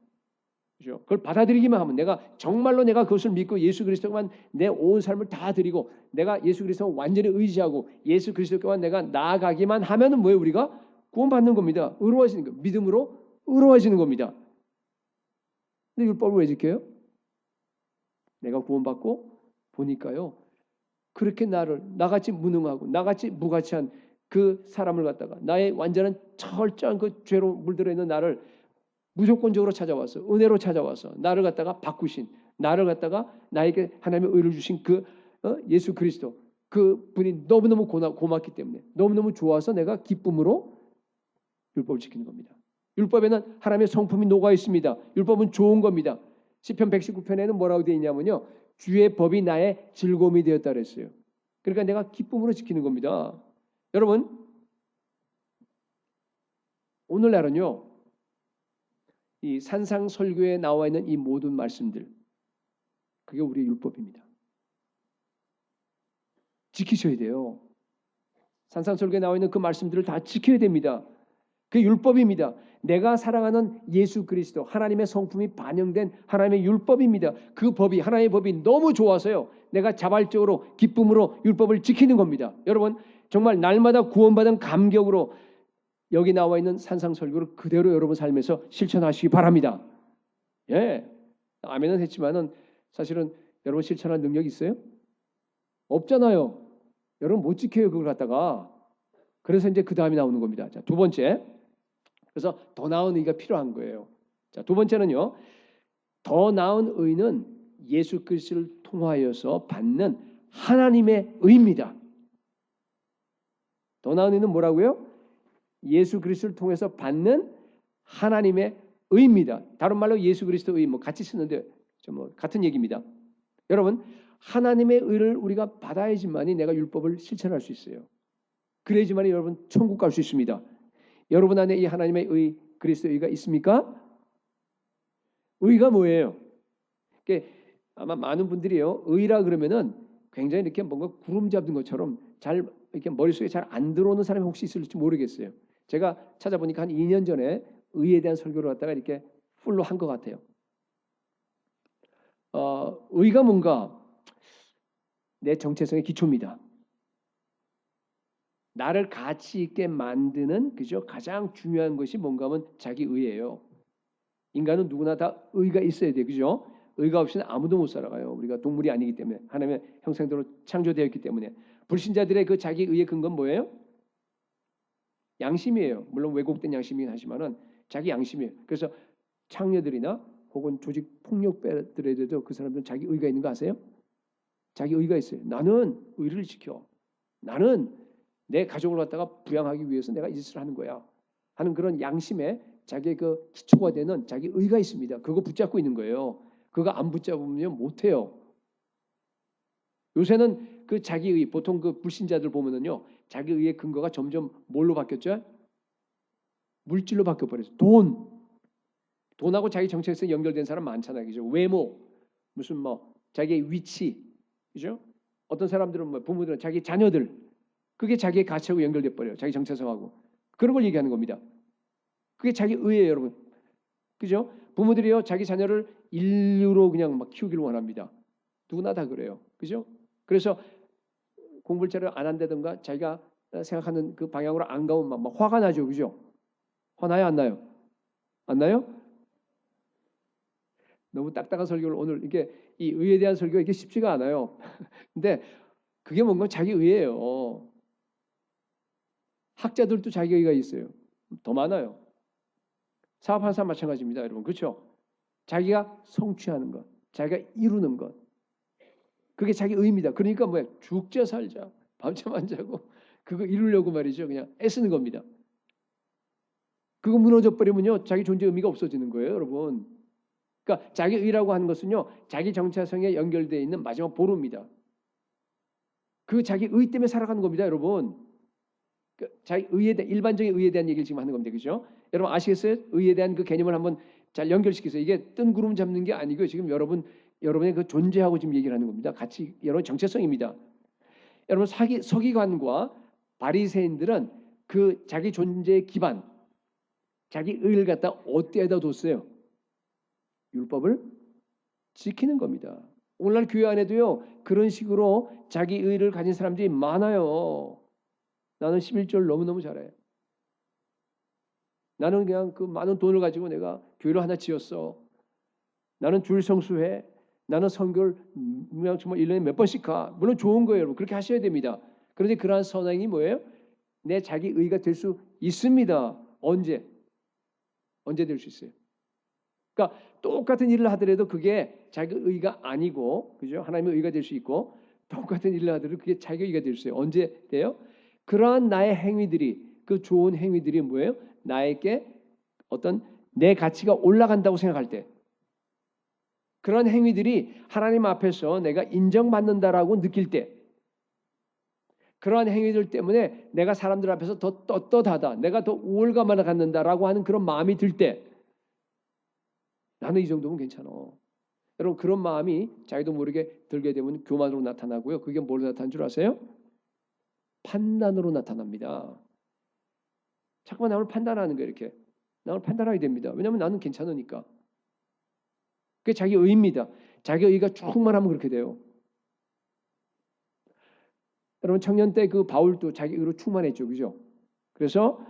그죠? 그걸 받아들이기만 하면, 내가 정말로 내가 그것을 믿고 예수 그리스도만 내 온 삶을 다 드리고 내가 예수 그리스도 완전히 의지하고 예수 그리스도께만 내가 나아가기만 하면은 뭐예요? 우리가 구원받는 겁니다. 의로워지는 거, 믿음으로 의로워지는 겁니다. 근데 율법을 왜 지켜요? 내가 구원받고 보니까요, 그렇게 나를 나같이 무능하고 나같이 무가치한 그 사람을 갖다가 나의 완전한 철저한 그 죄로 물들어 있는 나를 무조건적으로 찾아와서 은혜로 찾아와서 나를 갖다가 바꾸신, 나를 갖다가 나에게 하나님의 의를 주신 그 예수 그리스도, 그 분이 너무너무 고맙기 때문에 너무너무 좋아서 내가 기쁨으로 율법을 지키는 겁니다. 율법에는 하나님의 성품이 녹아 있습니다. 율법은 좋은 겁니다. 시편 119편에는 뭐라고 되어 있냐면요, 주의 법이 나의 즐거움이 되었다 그랬어요. 그러니까 내가 기쁨으로 지키는 겁니다. 여러분, 오늘날은요, 이 산상설교에 나와 있는 이 모든 말씀들, 그게 우리의 율법입니다. 지키셔야 돼요. 산상설교에 나와 있는 그 말씀들을 다 지켜야 됩니다. 그게 율법입니다. 내가 사랑하는 예수 그리스도, 하나님의 성품이 반영된 하나님의 율법입니다. 그 법이, 하나님의 법이 너무 좋아서요, 내가 자발적으로 기쁨으로 율법을 지키는 겁니다. 여러분, 정말 날마다 구원받은 감격으로 여기 나와 있는 산상설교를 그대로 여러분 삶에서 실천하시기 바랍니다. 예, 아멘은 했지만은 사실은 여러분 실천할 능력이 있어요? 없잖아요. 여러분 못 지켜요, 그걸 갖다가. 그래서 이제 그 다음이 나오는 겁니다. 자, 두 번째. 그래서 더 나은 의가 필요한 거예요. 자, 두 번째는요, 더 나은 의는 예수 그리스도를 통하여서 받는 하나님의 의입니다. 더 나은 의는 뭐라고요? 예수 그리스도를 통해서 받는 하나님의 의입니다. 다른 말로 예수 그리스도의 의, 뭐 같이 쓰는데 뭐 같은 얘기입니다. 여러분, 하나님의 의를 우리가 받아야지만이 내가 율법을 실천할 수 있어요. 그래야지만이 여러분 천국 갈 수 있습니다. 여러분 안에 이 하나님의 의, 그리스도의 의가 있습니까? 의가 뭐예요? 아마 많은 분들이요, 의라 그러면은 굉장히 이렇게 뭔가 구름 잡는 것처럼 잘 이렇게 머릿속에 잘 안 들어오는 사람이 혹시 있을지 모르겠어요. 제가 찾아보니까 한 2년 전에 의에 대한 설교를 갖다가 이렇게 풀로 한 것 같아요. 의가 뭔가 내 정체성의 기초입니다. 나를 가치 있게 만드는, 그죠? 가장 중요한 것이 뭔가 하면 자기 의예요. 인간은 누구나 다 의가 있어야 돼요, 그죠? 의가 없이는 아무도 못 살아가요. 우리가 동물이 아니기 때문에, 하나님의 형상대로 창조되었기 때문에. 불신자들의 그 자기 의의 근거는 뭐예요? 양심이에요. 물론 왜곡된 양심이긴 하지만은 자기 양심이에요. 그래서 창녀들이나 혹은 조직 폭력배들에도 그 사람들은 자기 의가 있는 거 아세요? 자기 의가 있어요. 나는 의를 지켜. 나는 내 가족을 갖다가 부양하기 위해서 내가 이 짓을 하는 거야 하는 그런 양심에 자기의 그 기초가 되는 자기 의가 있습니다. 그거 붙잡고 있는 거예요. 그거 안 붙잡으면 못해요. 요새는 그 자기의, 보통 그 불신자들 보면은요, 자기의의 근거가 점점 뭘로 바뀌었죠? 물질로 바뀌어버렸어요. 돈. 돈하고 자기 정체성 연결된 사람 많잖아요. 그죠? 외모, 무슨 뭐 자기의 위치, 그죠? 어떤 사람들은 뭐 부모들은 자기 자녀들, 그게 자기의 가치하고 연결돼 버려요. 자기 정체성하고. 그런 걸 얘기하는 겁니다. 그게 자기 의예요, 여러분. 그죠? 부모들이요 자기 자녀를 인류로 그냥 막 키우기를 원합니다. 누구나 다 그래요. 그죠? 그래서 공부를 잘 안 한다든가 자기가 생각하는 그 방향으로 안 가면 막 화가 나죠. 그죠? 화나요, 안 나요? 안 나요? 너무 딱딱한 설교를 오늘 이게 이 의에 대한 설교가 이게 쉽지가 않아요. 근데 그게 뭔가 자기 의예요. 학자들도 자기 의가 있어요. 더 많아요. 사업하는 사람 마찬가지입니다, 여러분. 그렇죠? 자기가 성취하는 것, 자기가 이루는 것. 그게 자기 의입니다. 그러니까 뭐야? 죽자 살자. 밤잠 안 자고 그거 이루려고 말이죠. 그냥 애쓰는 겁니다. 그거 무너져 버리면요. 자기 존재 의미가 없어지는 거예요, 여러분. 그러니까 자기 의라고 하는 것은요. 자기 정체성에 연결되어 있는 마지막 보루입니다. 그 자기 의 때문에 살아가는 겁니다, 여러분. 자기 의에 대한 일반적인 의에 대한 얘기를 지금 하는 겁니다. 그죠? 여러분 아시겠어요? 의에 대한 그 개념을 한번 잘 연결시키세요. 이게 뜬 구름 잡는 게 아니고요. 지금 여러분의 그 존재하고 지금 얘기를 하는 겁니다. 같이 여러분 정체성입니다. 여러분 서기관과 바리새인들은 그 자기 존재의 기반, 자기 의를 갖다 어디에다 뒀어요? 율법을 지키는 겁니다. 오늘날 교회 안에도요. 그런 식으로 자기 의를 가진 사람들이 많아요. 나는 11절 너무너무 잘해. 나는 그냥 그 많은 돈을 가지고 내가 교회를 하나 지었어. 나는 주일 성수해. 나는 선교를 그냥 정말 1년에 몇 번씩 가. 물론 좋은 거예요, 여러분. 그렇게 하셔야 됩니다. 그런데 그러한 선행이 뭐예요? 내 자기 의가 될 수 있습니다. 언제? 언제 될 수 있어요? 그러니까 똑같은 일을 하더라도 그게 자기 의가 아니고, 그죠? 하나님의 의가 될 수 있고, 똑같은 일을 하더라도 그게 자기 의가 될 수 있어요. 언제 돼요? 그러한 나의 행위들이, 그 좋은 행위들이 뭐예요? 나에게 어떤 내 가치가 올라간다고 생각할 때, 그런 행위들이 하나님 앞에서 내가 인정받는다라고 느낄 때, 그러한 행위들 때문에 내가 사람들 앞에서 더 떳떳하다, 내가 더 우월감을 갖는다라고 하는 그런 마음이 들 때, 나는 이 정도면 괜찮아. 여러분 그런 마음이 자기도 모르게 들게 되면 교만으로 나타나고요. 그게 뭘로 나타나는 줄 아세요? 판단으로 나타납니다. 자꾸만 남을 판단하는 거예요. 이렇게 남을 판단하게 됩니다. 왜냐하면 나는 괜찮으니까. 그게 자기 의입니다. 자기 의가 충만하면 그렇게 돼요. 여러분 청년 때 그 바울도 자기 의로 충만했죠. 그죠? 그래서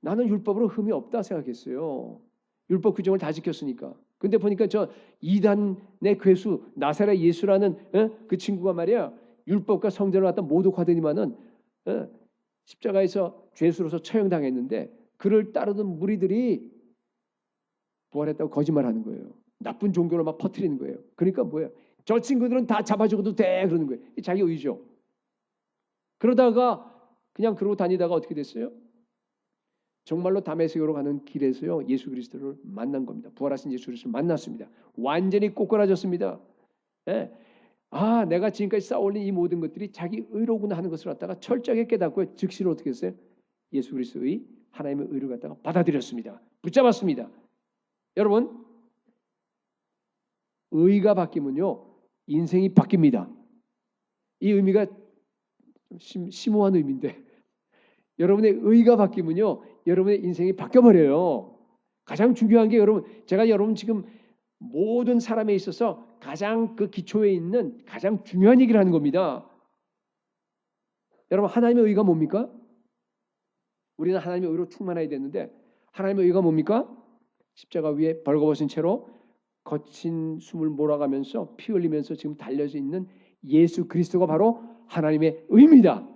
나는 율법으로 흠이 없다 생각했어요. 율법 규정을 다 지켰으니까. 근데 보니까 저 이단의 괴수 나사렛 예수라는 그 친구가 말이야. 율법과 성전을 갖다 모독하더니만은 십자가에서 죄수로서 처형당했는데 그를 따르던 무리들이 부활했다고 거짓말하는 거예요. 나쁜 종교를 막 퍼뜨리는 거예요. 그러니까 뭐예요? 저 친구들은 다 잡아주고도 돼 그러는 거예요. 자기 의죠. 그러다가 그냥 그러고 다니다가 어떻게 됐어요? 정말로 다메섹으로 가는 길에서요 예수 그리스도를 만난 겁니다. 부활하신 예수 그리스도를 만났습니다. 완전히 꼬꾸라졌습니다. 예. 아, 내가 지금까지 쌓아올린 이 모든 것들이 자기 의로구나 하는 것을 갖다가 철저하게 깨닫고 즉시로 어떻게 했어요? 예수 그리스도의 하나님의 의를 갖다가 받아들였습니다. 붙잡았습니다. 여러분 의가 바뀌면요 인생이 바뀝니다. 이 의미가 심오한 의미인데 여러분의 의가 바뀌면요 여러분의 인생이 바뀌어버려요. 가장 중요한 게 여러분 제가 여러분 지금 모든 사람에 있어서 가장 그 기초에 있는 가장 중요한 얘기를 하는 겁니다. 여러분 하나님의 의가 뭡니까? 우리는 하나님의 의로 충만해야 되는데 하나님의 의가 뭡니까? 십자가 위에 벌거벗은 채로 거친 숨을 몰아가면서 피 흘리면서 지금 달려져 있는 예수 그리스도가 바로 하나님의 의입니다.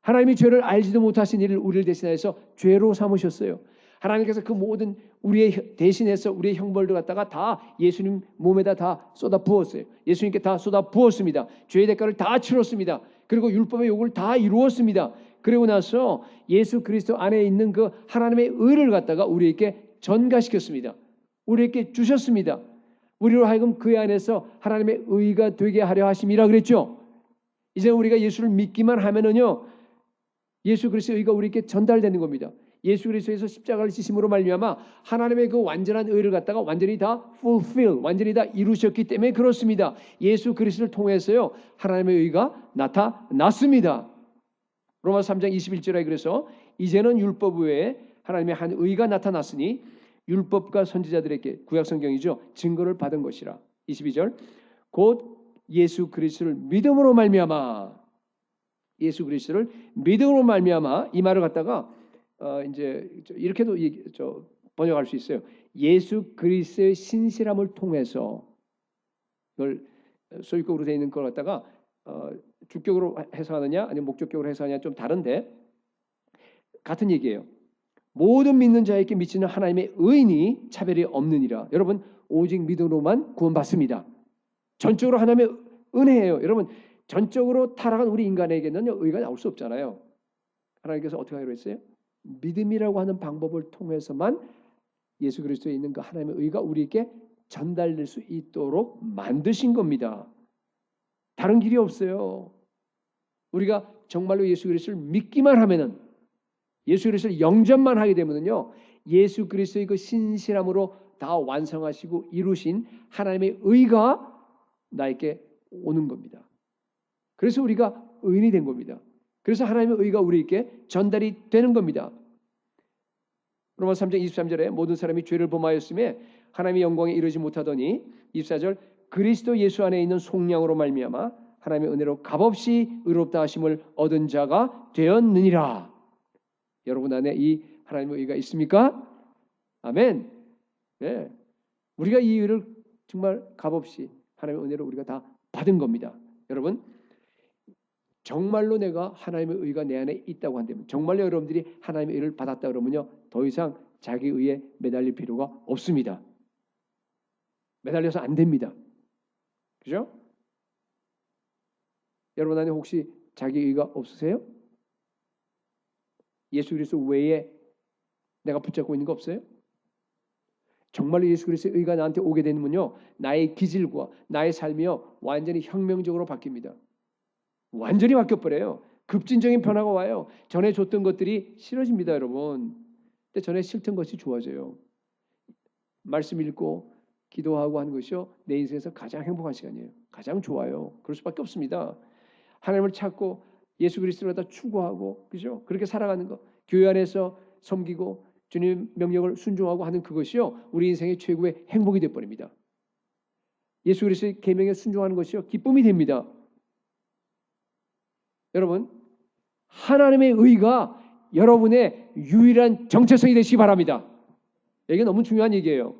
하나님이 죄를 알지도 못하신 이를 우리를 대신해서 죄로 삼으셨어요. 하나님께서 그 모든 우리의 대신해서 우리의 형벌을 갖다가 다 예수님 몸에다 다 쏟아 부었어요. 예수님께 다 쏟아 부었습니다. 죄의 대가를 다 치렀습니다. 그리고 율법의 요구를 다 이루었습니다. 그리고 나서 예수 그리스도 안에 있는 그 하나님의 의를 갖다가 우리에게 전가시켰습니다. 우리에게 주셨습니다. 우리로 하여금 그 안에서 하나님의 의가 되게 하려 하심이라 그랬죠. 이제 우리가 예수를 믿기만 하면은요. 예수 그리스도의 의가 우리에게 전달되는 겁니다. 예수 그리스도에서 십자가를 지심으로 말미암아 하나님의 그 완전한 의를 갖다가 완전히 다 fulfill, 완전히 다 이루셨기 때문에 그렇습니다. 예수 그리스도를 통해서요 하나님의 의가 나타났습니다. 로마서 3장 21절에 그래서 이제는 율법 외에 하나님의 한 의가 나타났으니 율법과 선지자들에게 구약 성경이죠. 증거를 받은 것이라. 22절 곧 예수 그리스도를 믿음으로 말미암아 예수 그리스도를 믿음으로 말미암아 이 말을 갖다가 이제 이렇게도 번역할 수 있어요. 예수 그리스도의 신실함을 통해서 그걸 소유격으로 되어 있는 걸 갖다가 주격으로 해석하느냐 아니면 목적격으로 해석하느냐 좀 다른데 같은 얘기예요. 모든 믿는 자에게 미치는 하나님의 의인이 차별이 없느니라. 여러분 오직 믿음으로만 구원받습니다. 전적으로 하나님의 은혜예요. 여러분 전적으로 타락한 우리 인간에게는 의가 나올 수 없잖아요. 하나님께서 어떻게 하기로 했어요? 믿음이라고 하는 방법을 통해서만 예수 그리스도에 있는 그 하나님의 의가 우리에게 전달될 수 있도록 만드신 겁니다. 다른 길이 없어요. 우리가 정말로 예수 그리스도를 믿기만 하면은 예수 그리스도를 영접만 하게 되면은요 예수 그리스도의 그 신실함으로 다 완성하시고 이루신 하나님의 의가 나에게 오는 겁니다. 그래서 우리가 의인이 된 겁니다. 그래서 하나님의 의가 우리에게 전달이 되는 겁니다. 로마서 3장 23절에 모든 사람이 죄를 범하였음에 하나님의 영광에 이르지 못하더니 24절 그리스도 예수 안에 있는 속량으로 말미암아 하나님의 은혜로 값없이 의롭다 하심을 얻은 자가 되었느니라. 여러분 안에 이 하나님의 의가 있습니까? 아멘. 네. 우리가 이 의를 정말 값없이 하나님의 은혜로 우리가 다 받은 겁니다. 여러분 정말로 내가 하나님의 의가 내 안에 있다고 한다면 정말로 여러분들이 하나님의 의를 받았다 그러면요 더 이상 자기 의에 매달릴 필요가 없습니다. 매달려서 안 됩니다. 그죠? 여러분 안에 혹시 자기 의가 없으세요? 예수 그리스도 외에 내가 붙잡고 있는 거 없어요? 정말로 예수 그리스도의 의가 나한테 오게 되면요 나의 기질과 나의 삶이요 완전히 혁명적으로 바뀝니다. 완전히 바뀌어버려요. 급진적인 변화가 와요. 전에 줬던 것들이 싫어집니다, 여러분. 근데 전에 싫던 것이 좋아져요. 말씀 읽고 기도하고 하는 것이요 내 인생에서 가장 행복한 시간이에요. 가장 좋아요. 그럴 수밖에 없습니다. 하나님을 찾고 예수 그리스도를 다 추구하고 그죠? 그렇게 살아가는 거. 교회 안에서 섬기고 주님 명령을 순종하고 하는 그것이요 우리 인생의 최고의 행복이 돼 버립니다. 예수 그리스도의 계명에 순종하는 것이요 기쁨이 됩니다. 여러분 하나님의 의가 여러분의 유일한 정체성이 되시기 바랍니다. 이게 너무 중요한 얘기예요.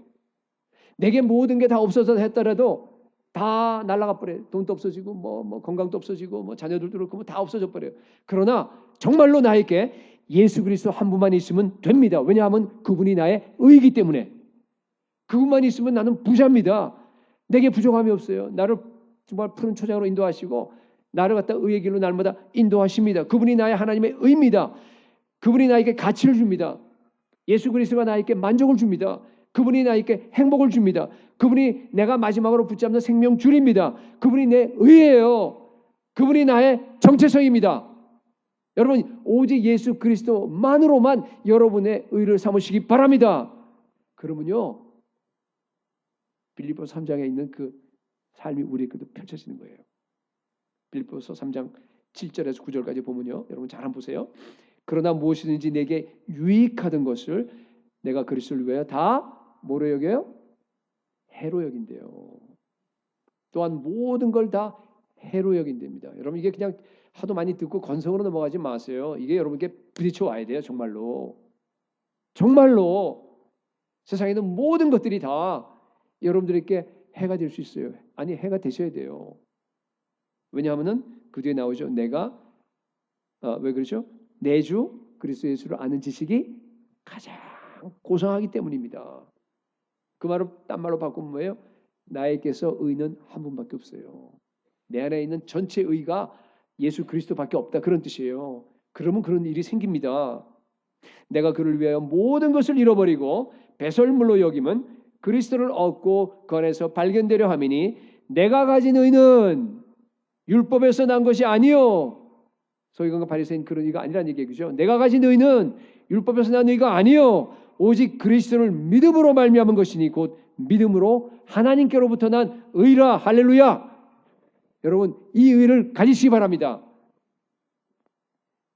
내게 모든 게 다 없어서 했더라도 다 날아가 버려요. 돈도 없어지고 뭐 건강도 없어지고 뭐 자녀들도 그렇고 다 없어져 버려요. 그러나 정말로 나에게 예수 그리스도 한 분만 있으면 됩니다. 왜냐하면 그분이 나의 의이기 때문에 그분만 있으면 나는 부자입니다. 내게 부족함이 없어요. 나를 정말 푸른 초장으로 인도하시고 나를 갖다 의의 길로 날마다 인도하십니다. 그분이 나의 하나님의 의입니다. 그분이 나에게 가치를 줍니다. 예수 그리스도가 나에게 만족을 줍니다. 그분이 나에게 행복을 줍니다. 그분이 내가 마지막으로 붙잡는 생명줄입니다. 그분이 내 의예요. 그분이 나의 정체성입니다. 여러분 오직 예수 그리스도만으로만 여러분의 의를 삼으시기 바랍니다. 그러면요 빌립보서 3장에 있는 그 삶이 우리에게도 펼쳐지는 거예요. 빌립보서 3장 7절에서 9절까지 보면요. 여러분 잘 한번 보세요. 그러나 무엇이든지 내게 유익하던 것을 내가 그리스도를 위하여 다 뭐로 여겨요? 해로 여긴대요. 또한 모든 걸 다 해로 여긴답니다. 여러분 이게 그냥 하도 많이 듣고 건성으로 넘어가지 마세요. 이게 여러분께 부딪혀 와야 돼요. 정말로. 정말로 세상에 있는 모든 것들이 다 여러분들에게 해가 될 수 있어요. 아니 해가 되셔야 돼요. 왜냐하면은 그 뒤에 나오죠. 내가 왜 그러죠? 내 주 그리스도 예수를 아는 지식이 가장 고상하기 때문입니다. 그 말을 딴 말로 바꾸면 뭐예요? 나에게서 의는 한 분밖에 없어요. 내 안에 있는 전체 의가 예수 그리스도밖에 없다 그런 뜻이에요. 그러면 그런 일이 생깁니다. 내가 그를 위하여 모든 것을 잃어버리고 배설물로 여김은 그리스도를 얻고 그 안에서 발견되려 함이니 내가 가진 의는 율법에서 난 것이 아니요. 소위관과 바리새인 그런 의가 아니라는 얘기죠. 내가 가진 의는 율법에서 난 의가 아니요 오직 그리스도를 믿음으로 말미암은 것이니 곧 믿음으로 하나님께로부터 난 의라. 할렐루야. 여러분 이 의를 가지시기 바랍니다.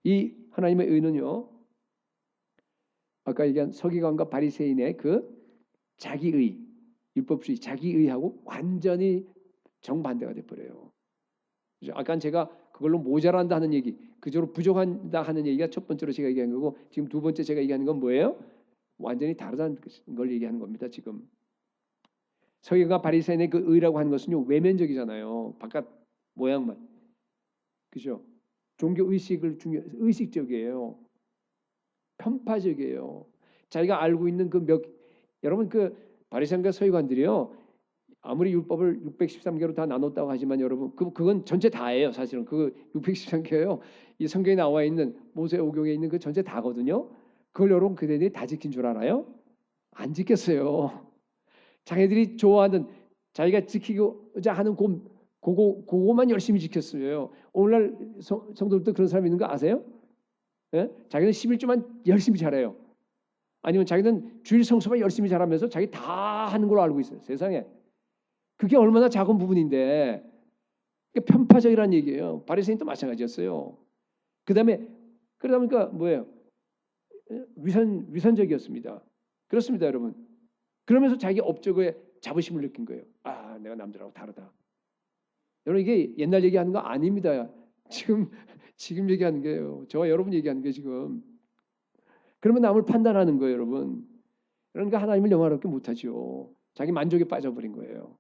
이 하나님의 의는요, 아까 얘기한 서기관과 바리새인의 그 자기의, 율법주의 자기의하고 완전히 정반대가 돼버려요. 아까 제가 그걸로 모자란다 하는 얘기, 그저로 부족한다 하는 얘기가 첫 번째로 제가 얘기한 거고, 지금 두 번째 제가 얘기하는 건 뭐예요? 완전히 다르다는 걸 얘기하는 겁니다. 지금 서기관과 바리새인의 그 의라고 하는 것은요, 외면적이잖아요. 바깥 모양만, 그죠? 종교 의식을 의식적이에요. 편파적이에요. 자기가 알고 있는 여러분 그 바리새인과 서기관들이요, 아무리 율법을 613개로 다 나눴다고 하지만 여러분 그건 전체 다예요. 사실은 그 613개요. 이 성경에 나와 있는 모세오경에 있는 그 전체 다거든요. 그걸 여러분 그들이 다 지킨 줄 알아요? 안 지켰어요. 자기들이 좋아하는, 자기가 지키고자 하는 그거만 열심히 지켰어요. 오늘날 성도들도 그런 사람이 있는 거 아세요? 예? 자기는 11조만 열심히 잘해요. 아니면 자기는 주일 성수만 열심히 잘하면서 자기 다 하는 걸로 알고 있어요. 세상에. 그게 얼마나 작은 부분인데, 편파적이라는 얘기예요. 바리새인도 마찬가지였어요. 그다음에 그러다 보니까 뭐예요? 위선적이었습니다. 그렇습니다, 여러분. 그러면서 자기 업적에 자부심을 느낀 거예요. 아, 내가 남들하고 다르다. 여러분 이게 옛날 얘기하는 거 아닙니다. 지금 얘기하는 거예요. 저와 여러분 얘기하는 게 지금. 그러면 남을 판단하는 거예요, 여러분. 그러니까 하나님을 영화롭게 못하죠. 자기 만족에 빠져버린 거예요.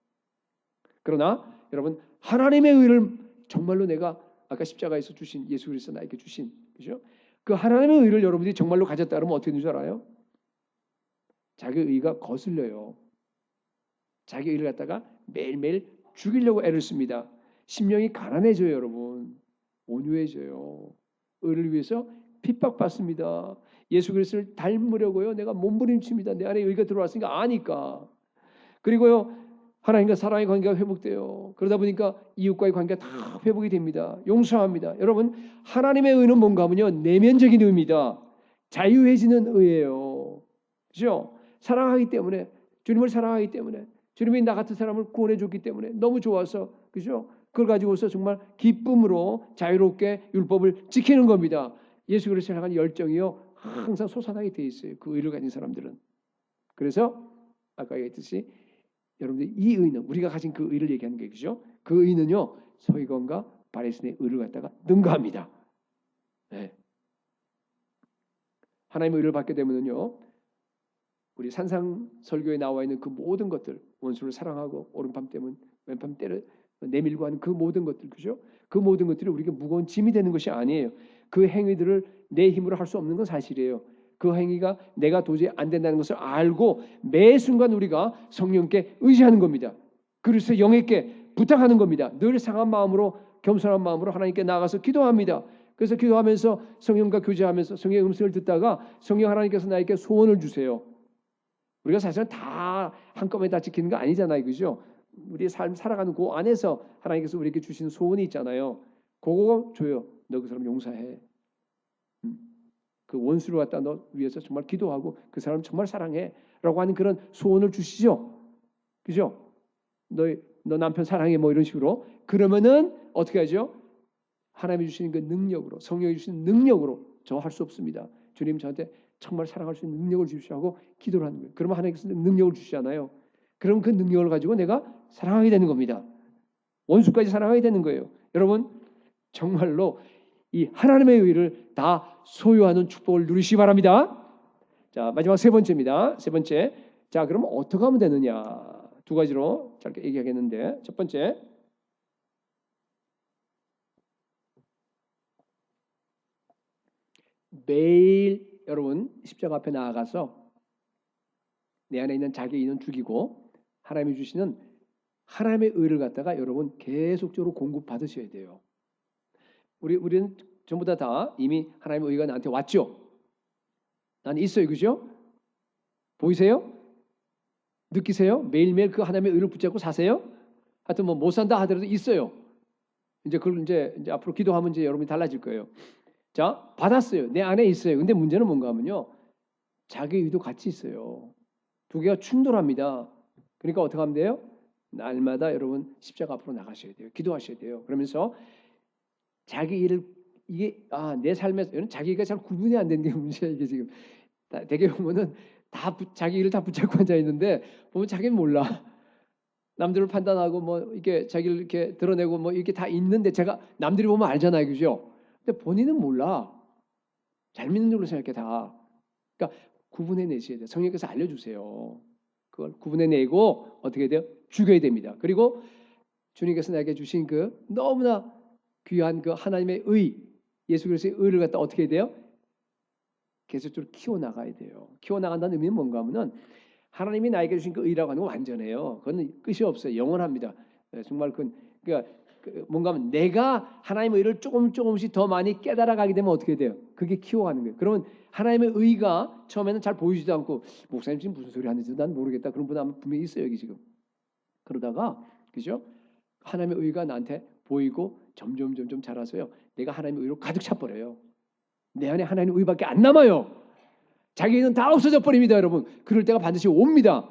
그러나 여러분 하나님의 의를 정말로 내가 아까 십자가에서 주신 예수 그리스도 나에게 주신, 그죠? 그 하나님의 의를 여러분들이 정말로 가졌다 그러면 어떻게 되는 줄 알아요? 자기 의가 거슬려요. 자기 의를 갖다가 매일매일 죽이려고 애를 씁니다. 심령이 가난해져요, 여러분. 온유해져요. 의를 위해서 핍박받습니다. 예수 그리스도를 닮으려고요. 내가 몸부림칩니다. 내 안에 의가 들어왔으니까 아니까. 그리고요, 하나님과 사랑의 관계가 회복돼요. 그러다 보니까 이웃과의 관계가 다 회복이 됩니다. 용서합니다. 여러분, 하나님의 의는 뭔가 하면요, 내면적인 의입니다. 자유해지는 의예요. 그렇죠? 사랑하기 때문에, 주님을 사랑하기 때문에, 주님이 나 같은 사람을 구원해 줬기 때문에 너무 좋아서, 그죠? 그걸 가지고서 정말 기쁨으로 자유롭게 율법을 지키는 겁니다. 예수 그리스도를 향한 열정이요, 항상 솟아나게 돼 있어요. 그 의를 가진 사람들은. 그래서 아까 얘기했듯이 여러분들 이 의는, 우리가 가진 그 의를 얘기하는 게, 그죠? 그 의는요, 서기관과 바리새인의 의를 갖다가 능가합니다. 네. 하나님의 의를 받게 되면요, 우리 산상 설교에 나와 있는 그 모든 것들, 원수를 사랑하고 오른밤 때면 왼밤 때를 내밀고 하는 그 모든 것들, 그죠? 그 모든 것들이 우리에게 무거운 짐이 되는 것이 아니에요. 그 행위들을 내 힘으로 할 수 없는 건 사실이에요. 그 행위가 내가 도저히 안 된다는 것을 알고 매 순간 우리가 성령께 의지하는 겁니다. 그리스도의 영에게 부탁하는 겁니다. 늘 상한 마음으로, 겸손한 마음으로 하나님께 나가서 기도합니다. 그래서 기도하면서 성령과 교제하면서 성령의 음성을 듣다가 성령 하나님께서 나에게 소원을 주세요. 우리가 사실은 다 한꺼번에 다 지키는 거 아니잖아요, 그죠? 우리의 삶 살아가는 그 안에서 하나님께서 우리에게 주시는 소원이 있잖아요. 그거 줘요. 너 그 사람 용서해. 그 원수를 갖다 너 위해서 정말 기도하고 그 사람 정말 사랑해라고 하는 그런 소원을 주시죠, 그죠? 너 남편 사랑해 뭐 이런 식으로. 그러면은 어떻게 하죠? 하나님이 주시는 그 능력으로, 성령이 주시는 능력으로, 저 할 수 없습니다. 주님 저한테 정말 사랑할 수 있는 능력을 주시오 하고 기도를 하는 거예요. 그러면 하나님께서 능력을 주시잖아요. 그럼 그 능력을 가지고 내가 사랑하게 되는 겁니다. 원수까지 사랑하게 되는 거예요. 여러분 정말로 이 하나님의 의를 다 소유하는 축복을 누리시기 바랍니다. 자, 마지막 세 번째입니다. 세 번째. 자, 그러면 어떻게 하면 되느냐? 두 가지로 짧게 얘기하겠는데, 첫 번째, 매일 여러분 십자가 앞에 나아가서 내 안에 있는 자기 의는 죽이고 하나님이 주시는 하나님의 의를 갖다가 여러분 계속적으로 공급 받으셔야 돼요. 우리는 전부 다 이미 하나님의 의가 나한테 왔죠. 난 있어요, 그죠? 보이세요? 느끼세요? 매일매일 그 하나님의 의를 붙잡고 사세요? 하여튼 못 산다 하더라도 있어요. 이제 그걸 이제 앞으로 기도하면 이제 여러분이 달라질 거예요. 자, 받았어요. 내 안에 있어요. 근데 문제는 뭔가 하면요. 자기 의도 같이 있어요. 두 개가 충돌합니다. 그러니까 어떻게 하면 돼요? 날마다 여러분 십자가 앞으로 나가셔야 돼요. 기도하셔야 돼요. 그러면서 자기 일을 이게 내 삶에서 자기가 잘 구분이 안 되는 게 문제야. 이게 지금 되게 보면은 자기 일을 다 붙잡고 앉아 있는데 보면 자기는 몰라. 남들을 판단하고 뭐 이게 자기를 이렇게 드러내고 뭐 이렇게 다 있는데 제가 남들이 보면 알잖아요, 그죠? 근데 본인은 몰라. 잘 믿는 줄로 생각해 다. 그러니까 구분해내셔야 돼요. 성령께서 알려주세요. 그걸 구분해내고 어떻게 돼요? 죽여야 됩니다. 그리고 주님께서 나에게 주신 그 너무나 귀한 그 하나님의 의, 예수 그리스도의 의를 갖다 어떻게 해야 돼요? 계속적으로 키워나가야 돼요. 키워나간다는 의미는 뭔가 하면은 하나님이 나에게 주신 그 의라고 하는 건 완전해요. 그건 끝이 없어요. 영원합니다. 정말 그러니까 뭔가 하면 내가 하나님의 의를 조금씩 더 많이 깨달아가게 되면 어떻게 돼요? 그게 키워가는 거예요. 그러면 하나님의 의가 처음에는 잘 보이지도 않고 목사님 지금 무슨 소리 하는지 난 모르겠다. 그런 분 아마 분명히 있어요. 여기 지금. 그러다가 그죠? 하나님의 의가 나한테 보이고 점점 자라서요. 내가 하나님의 의로 가득 차버려요. 내 안에 하나님의 의밖에 안 남아요. 자기는 다 없어져 버립니다, 여러분. 그럴 때가 반드시 옵니다.